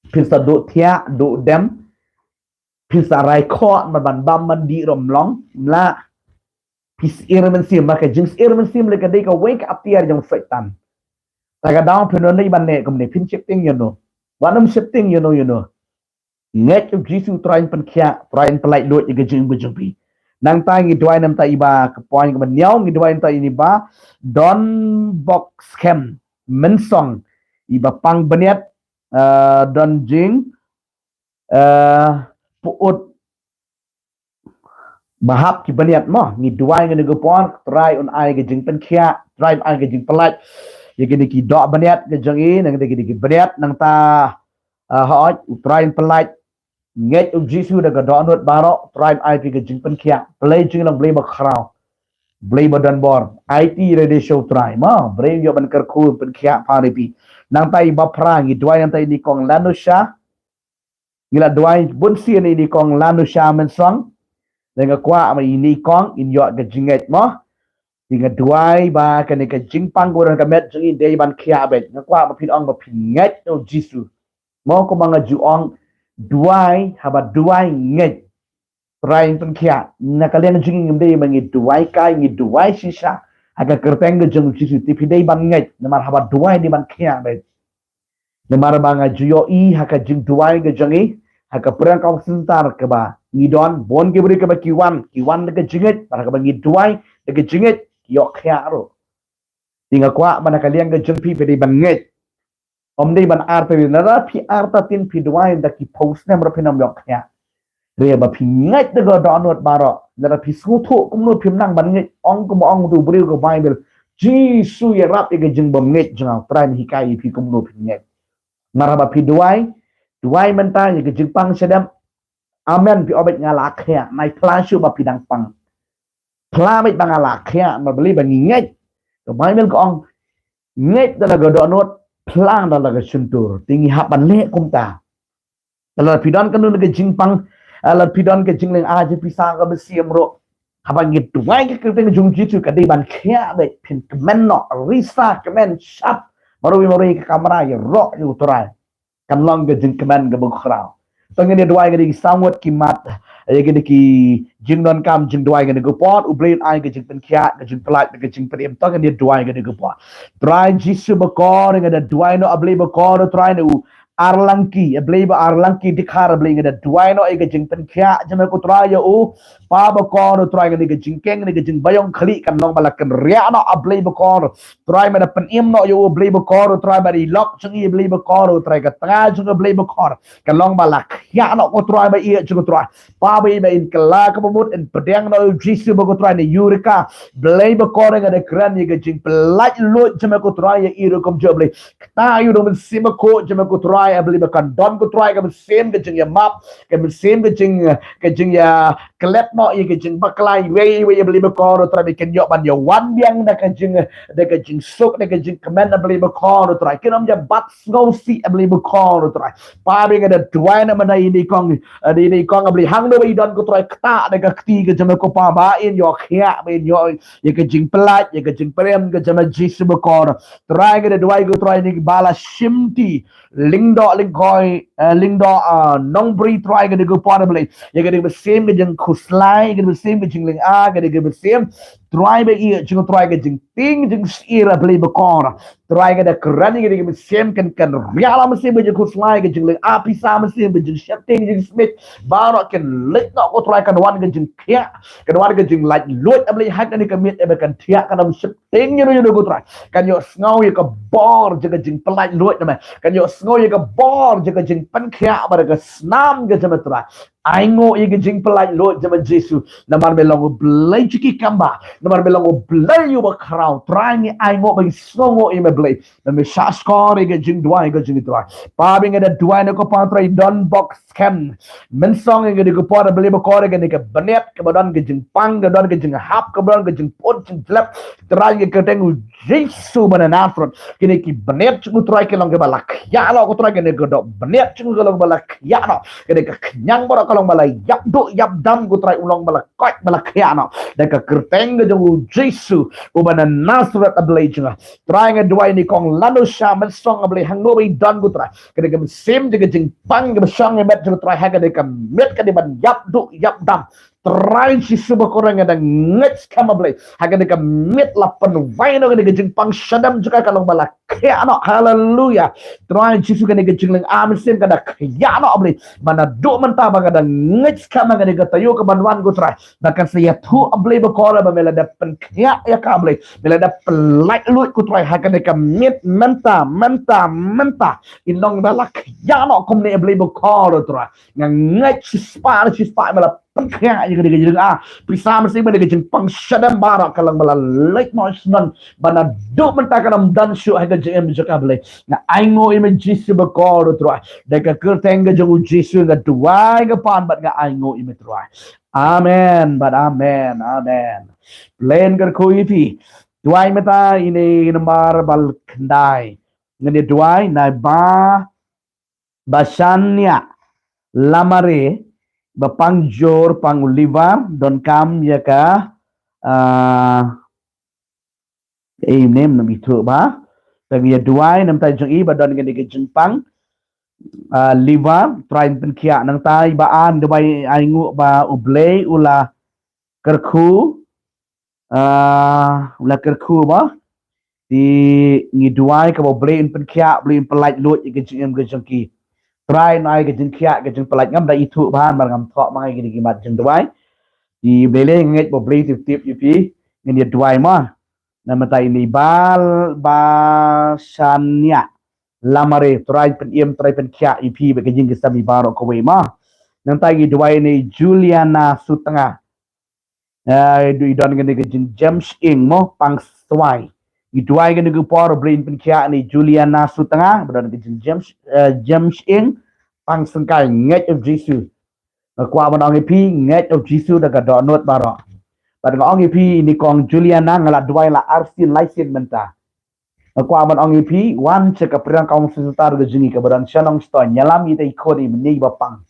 Pisa do tia do dem Pisarai kot man bam man di rom long la pis irman sim maka jings irman sim le kadai ka wake up tiar jong setan taga down penon nei ban ne kom ne pin shifting wanam shifting you know net of jisu train pen kya train pelai lot ke jing bujumpi nang ta ngi duai nam ta iba ke point ke nyau ngi duai ta ini ba don box cam mensong iba pang beniat don jing puut bahap ki baniat mo ngi duai ngi go pon try on ai ge jingpynkhiah try ai ge jingpelaj ye ge ki do baniat ge jangi nang ge ki baniat nang ta hoj try pelaj nget u jisu da ga do not baro try ai ge jingpynkhiah play jing lang play ba khrau play ba dan bor IT radio show try ma brain yo ban kar khu pykhiah pa ri pi nang tai ba phra ngi duai nang tai ni kong lanusha ngila duai bun si ni kong lanusha men song dengan kuat ama ini kong in yo ga jinget mo dengan duai ba ka ni ka jingpang go ka met jingi de ban khia bet nga kuat ma phin ong ba phin nget o jisu mo ko mga juong duai haba duai nget rain pun khia na kalian jingi ngde ma ngi duai kai ngi duai sisa aga kerteng ga jung jisu ti phi de ban nget na mar haba duai di ban khia bet na mar ba nga juyo i haka jing duai ga jingi haka perang kau sentar ke ba ngidon bon ke beri ke ba kiwan ke jingit para ke ba ngidwai ke jingit yok khia ro tinga kwa mana kalian ke jengpi pe ban nget om dei ban ar pe na ra pi ar ta tin pi dwai da ki post nem ra pi nam yok khia re ba pi nget de go do not baro na ra pi su thu kum no pi nang ban nget ong ko ong tu beri ko bible jisu ye rap ke jing bom nget jang tran hikai pi kum no pi nget maraba pi duai menta ye ke jingpang sedam amen pi obet ngala khia mai plashu ba pidang pang pla mai bangala khia ma beli ba nget to mai men ko ong nget da ga do not plang da ga suntur tingi haban le kumta la pidon kan nu ga jingpang la pidon ke jingleng a je pisa ga besiam ro haban ngit duai ke ke jung jitu ka de ban khia be pin kemen no risa kemen sap marui ke kamera ye ro yu torai kan long ga jing kemen ga bukrao tengene duai ga di samwat kimat ay ga ki jingdon kam jing duai ga go pot u blade ai ga jing penkhia ga jing plat ga jing prem tengene duai ga go pot try jisu ba ko ga duai no able ba ko try no arlangki able ba arlangki dikhar able ga duai no ai ga jing penkhia jama ko try yo pa ba ko try ga jing keng ga jing bayong khali kan long balakan ria no able ba ko try ma da pen im no yo able ba ko try ba di lock chung i able ba ko try ga tanga chung able ba ko kan long balak ya no ko try ba i chung try pa ba ba in kala ka mut in pedang no jisu ba ko try ni yurika ble ba ko ga de kran ni ga jing plat lo jama ko try ya i ro kom joble ta yu do sim ko jama ko try able ba kan don ko try ga sim ga jing ya map ga sim ga jing ya klep no i ga jing baklai we able ba ko try kan yo ban yo wan biang da ka jing sok da ka jing command able ba ko try kinom ja bat ngau si able ba ko try pa ba ga duai na mana ini kong abli hang do idon ko try kta da ka kti ga jama ko pa ba in yo khia ben yo ye ka jing plat ye ka jing prem ga jama jisu ba ko try ga duai go try ni bala shimti lingdo lingdo nong bri try ga go pa bli ye ga same ga jing khuslai ga same ga jing ling a ga same try ba i jing try ga jing ting jing ira bli ba ko try ga da krani ga same kan riala ma same ga khuslai ga jing ling a pisa ma same ga jing shapting jing smith baro kan lit no ko try kan wan ga jing khia kan wan ga jing like lot abli hak ni ka mit e kan thia kan shapting you go try kan yo ngau ye ka bor je ga jing pelai lot na kan yo ngau ye ka bor je ga jing pan khia ba ga snam ga jama try ai ngo ye ga jing pelai lot jama jisu na mar belong blai chiki kamba na mar belong blai you ba krau try ni ai ngo ba sngo e me blai na me sha score ga jing duai ga jing try pa binga da duai na ko pa try don box scam men song ga ko pa beli ba ko ga ni ka banet ka don ga jing pang ga don ga jing hap ka don ga jing pot jing flap try ga tengu jisu bana nafrot kini ki banet chu try ke long ga balak ya lo ko try ga ni ga do banet chu ga long balak ya no ga ka nyang ba ka long balai yap do yap dam ko try ulong balak kot balak ya no da ka kerteng ga jong jisu u bana nasrat ablai chu try ga duai ni kong lanu sha men song ablai hang no bi don ko try ga sim ga jing pang ga song ga met chu try ha ga de ka met ka de ban yap do yap dam try si suba korang ada ngets kamable haga de ka met la pen vai no ga de jing pang shadam juga kalong bala kya no hallelujah try si suga de jing leng am sim ka da kya no able mana do menta ba ga da ngets kama ga de ka tayo ka banwan go try da kan saya thu able ba ko ba mela da pen kya ya ka able mela da pelai lut ku try haga de ka met menta inong bala kya no kom ne able ba ko try ngets si spa mela jingpynkhiah yang dia jeung pisah mesti bade jeung pangsyadam barak kalang bala lek noisnan bana do mentakanam dan syu haga jeung jakable na aingo ime jisu bakor troy deka kerteng jeung jisu ga duai ga pan bat ga aingo ime troy amen but amen len gar kuipi duai mata ini nomor bal kendai ngene duai na basanya lamare bapangjor pangulivar don kam ya ka name nam itu ba tagi ya duai nam tai jong i ba don ngene ke jengpang liver train penkia nang tai baan de bai aingu ba ublei ula kerku ula kerku ba di ngiduai ka ublei penkia blei pelait lut ke jeng ki try nai ke jeng kia ke jeng pelait ngam da itu bahan bar ngam thok mai gini gimat jeng duai di bele nget bo blei tip yupi ngin duai ma nama tai ni basanya lamare try pen kia yupi be ke jeng ke sami baro ko we ma nam tai gi duai ni Juliana Sutanga du don ngene ke jeng James ing mo pang swai Duai gani gu por brain penkia ni Juliana Sutanga berada di James ing pang sengkai nget of Jesus kwa ban ong pi nget of Jesus da ga not baro pada ong pi ni kong Juliana ngala duai la arsin laisin menta kwa ban ong pi wan che ka prang kaum setar ga jingi ka badan shanong sto nyalam ite ikodi meni bapang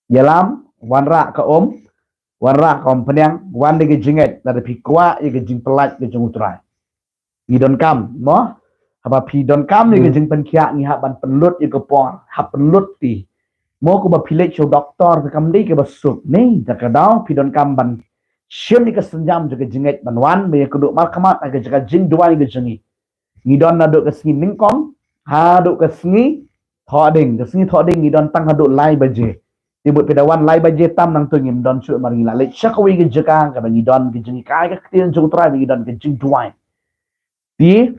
nyalam wan ra ka wan ra ka penyang wan de ga jinget da pi kwa ye ga jing pelat ga jing utrai ni don kam mo haba pi don kam ni ke jeng penkia ni haban penlut ye ke por ha penlut ti mo ko ba pilek cho doktor ke kam di ke basuk ni da ka daw pi don kam ban syem ni ke senjam je ke jenget ban wan me ke duk mal kamat ke jaga jing duai ke jengi ni don na duk ke sngi ningkong ha duk ke sngi thoding ni don tang ha duk lai baje ti but pedawan lai baje tam nang tu ngim don su mari la le chakwi ke jaka ka ni don ke jengi kai ke tin jung trai ni don ke jing duai di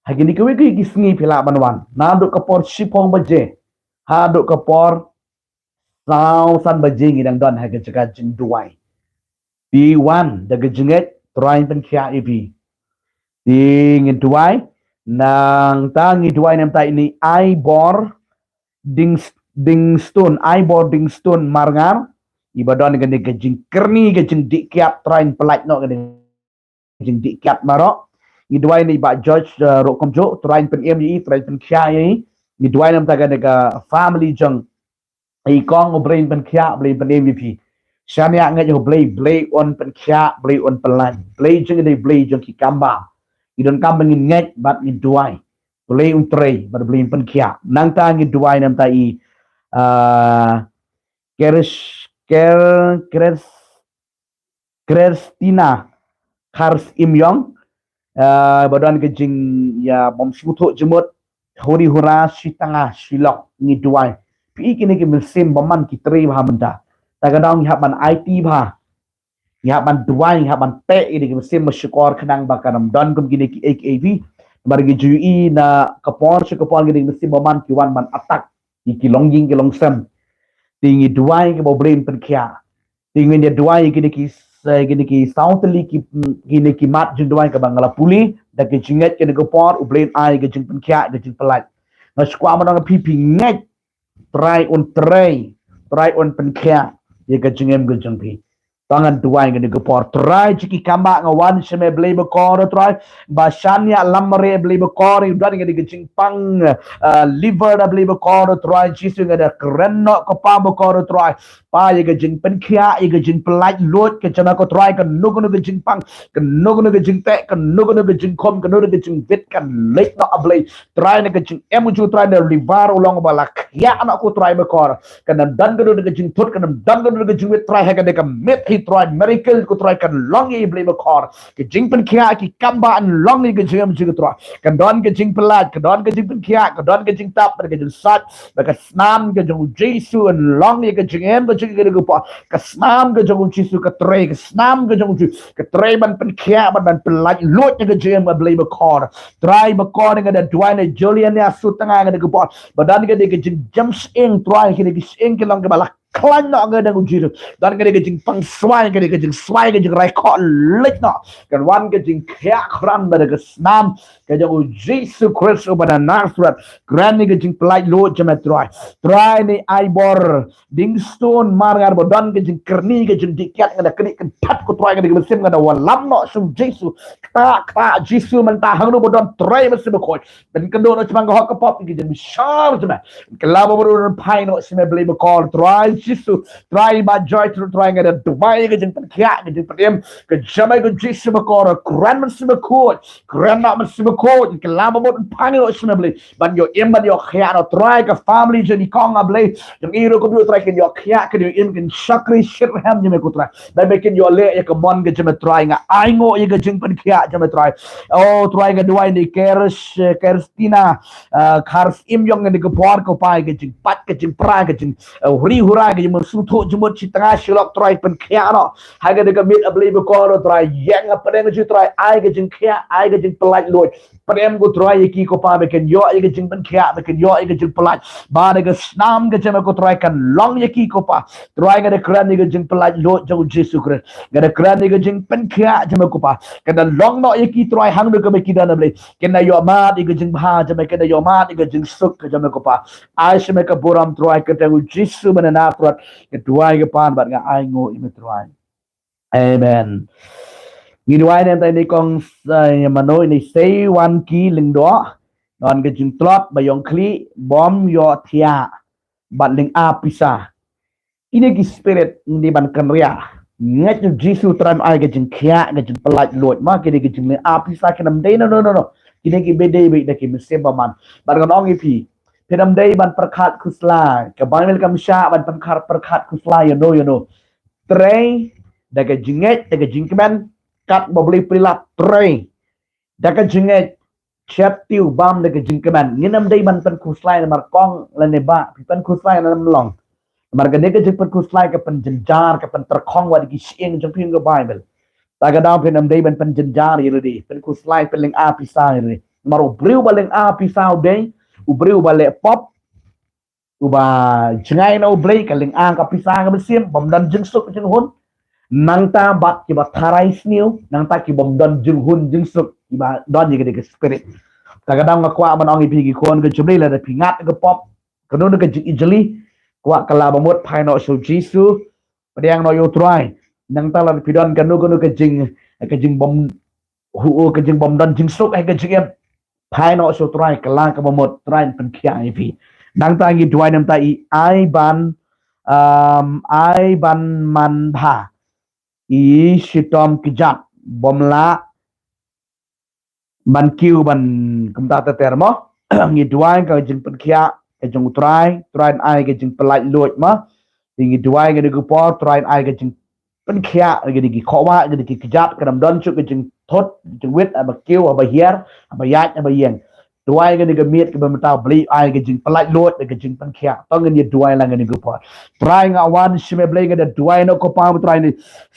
hagini kewe ke gisngi pila banwan na duk kapor sipong baje ha duk kapor sao san baje ngidang don haga jaga jing duai di wan daga jinget train penkia ibi di ngiduai nang ta ngiduai nam ta ini aibor ding stone marngar ibadon ngene ke jing kerni ke jing dikiat train pelait no ngene jing dikiat marok ni duai ni ba George rokom jo train pen ME train pen kya ni duai nam taga daga family jong ai kong brain pen kya blai pen MVP shania ngai jo blai on pen kya blai on pelan blai jong dei blai jong ki kamba ni don kamba ni ngai bat ni duai blai un trei bat blai pen kya nang ta ni duai nam ta i Kristina Kars Imyong badan ke jing ya bom suto jemut hori hura sitanga silok ni duai pi kini ke mesim baman ki tri bha benda tagadang ya ban IT bha ya ban duai ya ban te ini ke mesim masyukor kenang bakanam don kum gini ki AKV bargi jui na kapor kapor gini mesim baman ki wan ban atak ki longjing ki longsem tingi duai ke bo brain perkia tingi dia duai gini ki sautli ki gini ki mat jing duai ke bangala puli da ke jinget ke ko por ublen ai ke jing penkia ke jing pelat na skwa ma dang pipi nget try on penkia ye ke jingem ke jing pi tangan duai ke ko por try jiki kamba ngawan sheme blei be kor try basanya lamre blei be kor udan ke jing pang liver da blei be kor try jisu ngada krenno ko pa be kor try pa ye ke jing penkia ye ke jing pelat lot ke chana ko try ke nugo ke jing pang ke nugo ke jing te ke nugo ke jing kom ke nugo ke jing vit kan lek no ablei try ne ke jing emuju try ne liver ulong balak ya anak ko try be kor ke dan ke jing tut ke dan ke jing vit try ha ke met try miracle ko try kan long ye blame kor ke jing pen kia ki kamba an long ye ke jing try kan don ke jing pelat ke don ke jing pen kia ke don ke jing tap ke jing sat ke snam ke jing jesu an long ye ke jing em ke jing ke pa ke snam ke jing jesu ke tray ke snam ke jing ke tray ban pen kia ban pelat lot ye ke jing blame kor try be kor ke da duane Julian ya su tanga ke pa badan ke jing jumps in try ke ing ke long ke balak klan no ga dang jiru dan ga jing pang swai ga jing swai ga jing rai kho lit no kan wan ga jing khya khran ba ga snam ga jing Jesus Christ ba na Nazareth gran ni ga jing plai lo jama try ni ai bor ding stone mar ga bo dan ga jing kerni ga jing dikyat ga kni kan that ko try ga ga sim ga wa lam no sum Jesus ka Jesus man ta hang no bo dan try ma sim ko dan kan do no chang ga ka pop ga jing shar jama kala bo ro pai no sim beli bo call try Jesus try ba joy try ga Dubai ga jing kya ga jing pem ga jama ga Jesus ba ko gran man sim ko gran na man sim ko kala bo pai no sim beli ban yo em ban yo kya no try ka family jeni kong a beli jang iro ko du try kan yo kya kan yo em kan shakri shit ham jeme ko try ba making yo le ya ka mon ga jama try nga ai ngo ye ga jing pan kya jama try oh try ga Dubai ni Kerstina khars im yong ni ko por ko pai ga jing pat ga jing pra ga jing huri hura ga jing su tho jumot chi tanga shilok try pan kya no ha ga de ga mit a beli ko no try yang a padeng ju try ai ga jing kya ai ga jing pelaj loj padem go try ye ki ko pa be kan yo ai ga jing pan kya be kan yo ai ga jing pelaj ba de ga snam ga jama ko try kan long ye ki ko pa try ga de kran ni ga jing pelaj loj jo Jesus Christ ga de kran ni ga jing pan kya jama ko pa kan da long no ye ki try hang do ga be ki da na beli kan na yo ma di ga jing ba jama kan da yo ma di ga jing suk ga jama ko pa ai shme ka boram try ka ta Jesus man na trat ke tuai ga pan bat ga ai ngo i me try amen ni duai nem tai ni kong manoi ni say one ki ling do non ga jing trot ba yong kli bom yo thia bat ling a pisa ini ki spirit ni ban kan ria ngat Jesus tram ai ga jing khia ga jing pelaj loj ma ke ga jing a pisa ke nam dei no kini ki bedai be da ki mesem ba man ban ga ong pi Pinam day ban perkat kusla ke ban kam sha ban perkat kusla you know tray daga jinget daga jingkman kat bobli prilap tray daga jinget chat tiu bam daga jingkman nginam day ban pen kusla mar kong lane ba pen kusla nam long mar ga daga jing pen kusla ke pen jenjar ke pen terkong wa di sieng jong ping ga bible daga daw pinam day ban pen jenjar yiri pen kusla pen ling a pisa yiri mar briu baling a pisa day ubriu bale pop uba jengai na ubrei kaling ang ka pisa ka besim bom dan jeng suk jeng hun nang ta bat ki bat tharai sniu nang ta ki bom dan jeng hun jeng suk iba don ye ke spirit kadang ngakwa man ong ipi ki kon ke jumli la da pingat ke pop kanu ke jeng ijeli kwa kala bamut phai no so jisu padang no yo try nang ta la pidon kanu ke jeng bom hu ke jeng bom dan jeng suk ai ke jeng phai no so try kala ka bamut try pen kia ipi nang ta ngi duai nam ta i ai ban man bha i shitom kijat bomla ban kiu ban kum ta ta termo ngi duai ka jing pen kia ka jing try ai ka jing pelai loj ma ngi duai ga de ko try ai ka jing pen kia ga de ki khowa ga de ki kijat ka dam don chu ka jing thot jing wit ba kiu ba hier ba yat ba yeng duai ga ni ga miet ga ba ta bli ai ga jing pelaj lot ga jing pan khia tong ni duai la ga ni go pa try nga wan shime blai ga duai no ko pa try ni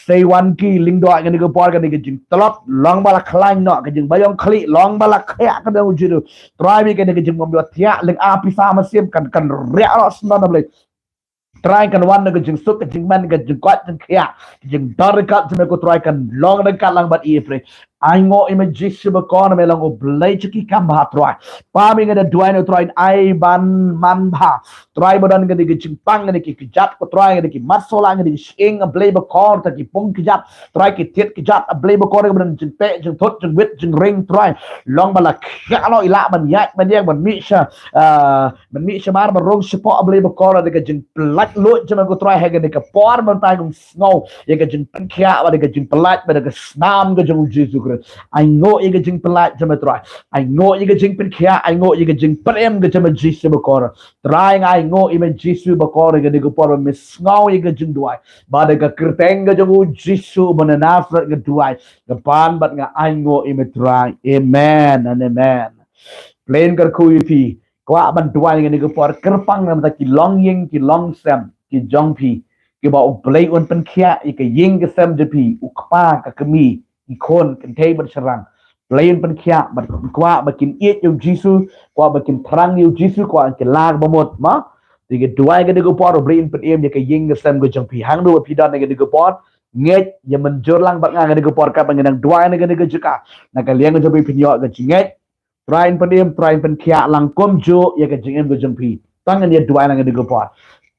say one ki ling do ga ni go pa ga ni ga jing talot long bala khlang no ga jing bayong khli long bala khya ka da ujiru try mi ga ni ga jing mom yo thia ling a pisa ma sim kan ria ro sno na blai try kan wan ga jing suk ga jing man ga jing kwat jing khia jing dar ka me ko try kan long na ka lang bat i pre ai ngo image ba kon me lang o blai chiki kam ba try pa mi ga duai no try ai ban man ba try bodan ga di jing pang ga ki jat ko try ga ki mat so lang ga di ing a blai ba kor ta ki pung ki jat try ki tet ki jat a blai ba kor ga ban jing pe jing thot jing wit jing ring try long ba la khya lo ila ban yak ban yang ban mi sha ban mi sha mar ban rong sipo a blai ba kor ga jing plat lo jama ko try ha ga ka por ban ta gum snow ye ga jing pan khya ba ga jing plat ba ga snam ga jing Jesus ai ngo ye ga jing plat jama try ai ngo ye ga jing pan khya ai ngo ye ga jing pan em ga jama Jesus ba kor try ai ngo i me Jesus ba kor ga ko por me snow ye ga jing duai ba ga kerteng ga jing Jesus ban na ga duai ga pan bat nga ai ngo i me try amen and amen plain kar khu pi kwa ban duai ga ni ko por kerpang nam ta ki long ying ki long sem ki jong pi ki ba play on pen khia i ka ying ga sem je pi u kpa ka kami i kon kan thei ban sarang play on pen khia ban kwa ba kin it yo Jesus kwa ba kin thrang yo Jesus kwa ki lag ba mot ma Tiga duai ke digo por brin pen em ke ying ke sem go jong pi hang do pi dan ke digo por nget ye menjurlang bak ngang ke digo por ka pengenang duai ke digo jeka na ka liang go pi pinyo ke jinget train pen em train pen kia lang kom jo ye ke jingem go jong pi tangan ye duai ke digo por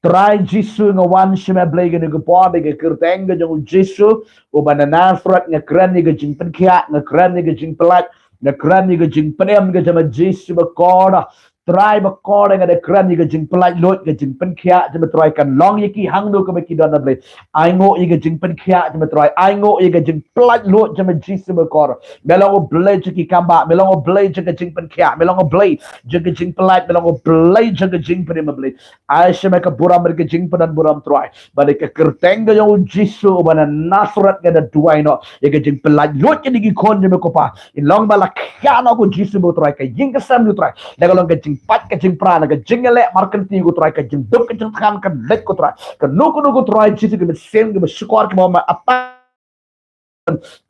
try jisu ngawan shime blay ke digo por de ke kerteng ke jong jisu u banana frat nga kran ni ke jing pen kia nga kran ni ke jing pelat nga kran ni ke jing pen em ke jama jisu ba koda try ba koda nga de kran ni ke jing pelat lot ke jing pen kia jama try kan long ye ki hang do ke ki don na blay ai ngo ye ke jing pen kia jama try ai ngo ye ke jing pelat lot jama jisu ba koda melong blay ki kamba melong blay ke jing pen kia melong blay ke jing pelat melong blay ke jing pen em blay ai shime ka buram ke jing pen buram try ba de ke kerteng ke jong jisu bana nasrat ke da duai no ye ke jing pelat lot ke digi kon jama ko pa in long bala kya no ko jisu bo try ke ying ke sam try daga long ke jing pat ke jing prana ke jing le markan ti ko try ke jing duk ke jing kan ke let ko try ke no ko try jisu ke sem ke shukor ke ma apa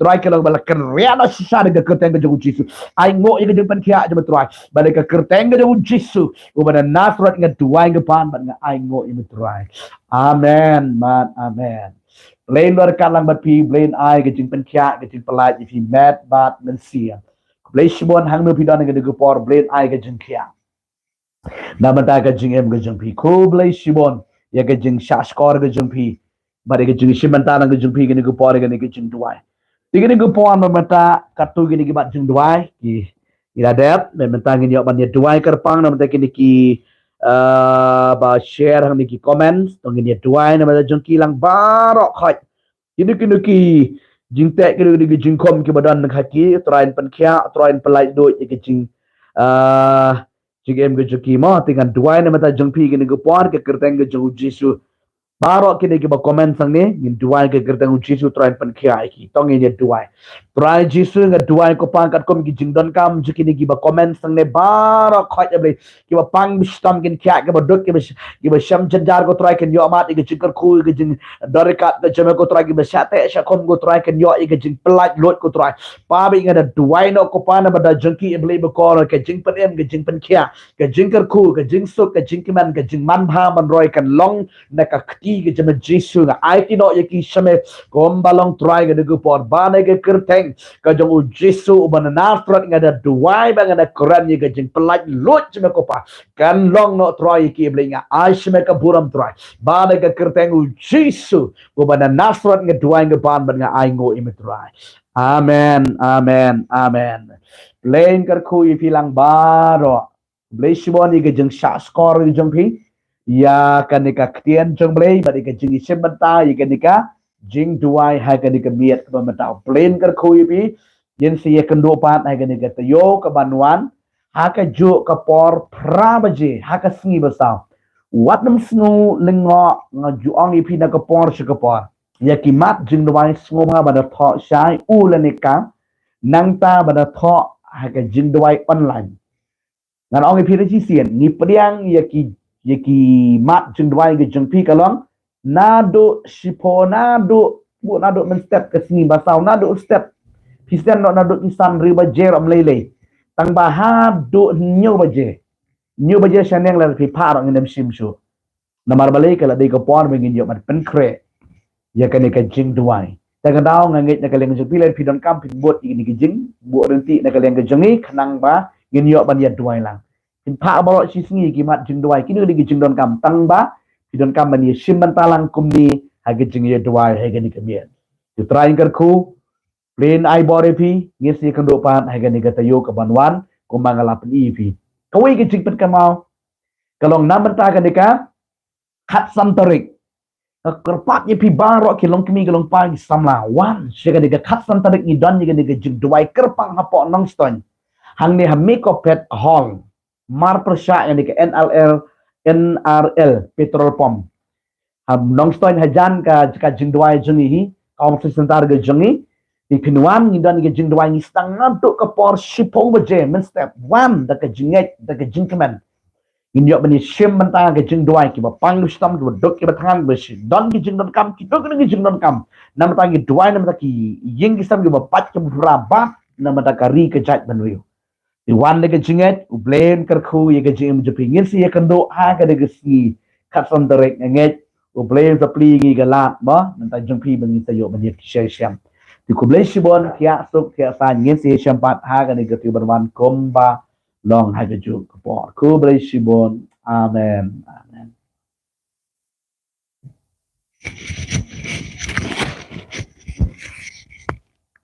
try ke long bala ke riana sisa de kerteng ke jong jisu ai ngo ye ke jing pen kya jama try bala ke kerteng ke jong jisu ko bana nasrat ke duai ke pan ban ai ngo ye try amen man amen Blain berkalang bapi blain ai ke jing pen kya ke jing pelaj if he mad bat men sia blain shibon hang no pidan ke de por blain ai ke jing kya na mata ke jing em ke jing pi ko blain shibon ya ke jing sha skor ke jing pi bare ke jing shimanta na ke jing pi ke ne ke por ke ne ke jing duai tigene ke por na mata katu ke ne ke bat jing duai ki ira dep men mata ke yo ban ye duai kerpang na mata ke ne ki ba share hang ni ki comments tong ni duai na mata jing ki lang barok khaj kini ki jingtek kini ki jingkom ki badan nak haki train penkia train pelai do ki jing jigem ke juki mo dengan duai na mata jengpi kini ke por ke kerteng ke jung jisu Barok kini kita komen sang ni, ngin duai ke kertang Jisu try pen kia iki, tong ini duai. Try Jisu ngat duai ko pangkat kom ki jingdon kam jikini kita komen sang ni barok khot ya beli. Kita pang bistam kin kia kita dok kita syam jenjar ko try ken yo amat iki jingker ku iki jing darikat ke jeme ko try kita syate syakom ko try ken yo iki jing pelat lot ko try. Pabi ngada duai no ko pana bada jengki beli bekor ke jing pen em ke jing pen kia ke jingker ku ke jing suk ke jing kiman ke jing man ha man roy kan long naka ke jama jisu nga ai ti no yaki shame kom balong try ga dugu por bane ke kerteng ka jong jisu ban nafrat nga da duai ba nga da quran ye ga jing pelat lot jama ko pa kan long no try ki blinga ai shame ka buram try bane ke kerteng jisu go ban nafrat nga duai nga ban ban nga ai ngo im try amen amen amen plain kar khu yi pilang baro bleshibon ye ga jing sha score jong pi ya kanika ktian jong blay badi ka jing isem banta ya kanika jing duai ha kanika miet ka banta plain kar khoi pi yen si ye kendo pat ha kanika tayo ka banwan ha ka jo ka por pra baje ha ka sngi basaw wat nam snu lengo nga juang ipi na ka por shi ka por ya kimat jing duai sngo ha bada tho shai u lanika nang ta bada tho ha ka jing duai online ngan ong ipi ri sien ni priang ya ki mat jeng dwai ke jeng pi kalong nado sipo nado bu nado men step ke sini basau nado step pisen no nado isan riba jer am lele tang baha do nyu baje shaneng la pi par ngin dem sim shu namar balai kala dei ko por mengin yo mat pen kre ya kan ke jeng dwai tang dau ngangit na kaleng jeng pi le pi don kam pi bot ini ke jeng bu renti na kaleng ke jengi khanang ba ngin yo ban ya dwai lang in pa balo si singi ki mat jing duai kini di jing don kam tang ba ki don kam ni sim bantalang kumni ha ge jing ye duai ha ge ni kemien tu trying kar khu plain ai bore pi ngis si kan do pan ha ge ni gata yo ka banwan ko mangala pi pi kawai ge jing pen kamau kalong nam banta ka deka khat sam tarik kerpat ye pi baro ki long kemi kalong pa ki samla wan se ge deka khat sam tarik ni don ye ge ni jing duai kerpang ha po nong ston hang ni ha make up pet hall mar persya yang di NRL petrol pump nong stoin hajan ka jingduai jengi hi kaum sesentar ge jengi di kenuan ni dan ge jingduai ni stang ngaduk ke por sipong beje men step 1 da ke jinget da ke jingkemen in yo bani sim menta ge jingduai ki ba pang stam ki dok ki batang be don ki jingdon kam ki dok ki jingdon kam nam ta gi duai nam ta ki ying ki stam ki ba pat ki braba nam ta ka ri ke jat ban riu di wan de jinget u blame kar khu ye ke jim je pingin si ye kando ha ka de si kat son terek nget u play sa pli ngi galat ba nanti jumpi bengi sayo bengi syam di ku blay sibon kia suk kia san ngi si syampat ha kan ni gatu berwan komba long ha ju ko ku blay sibon amen amen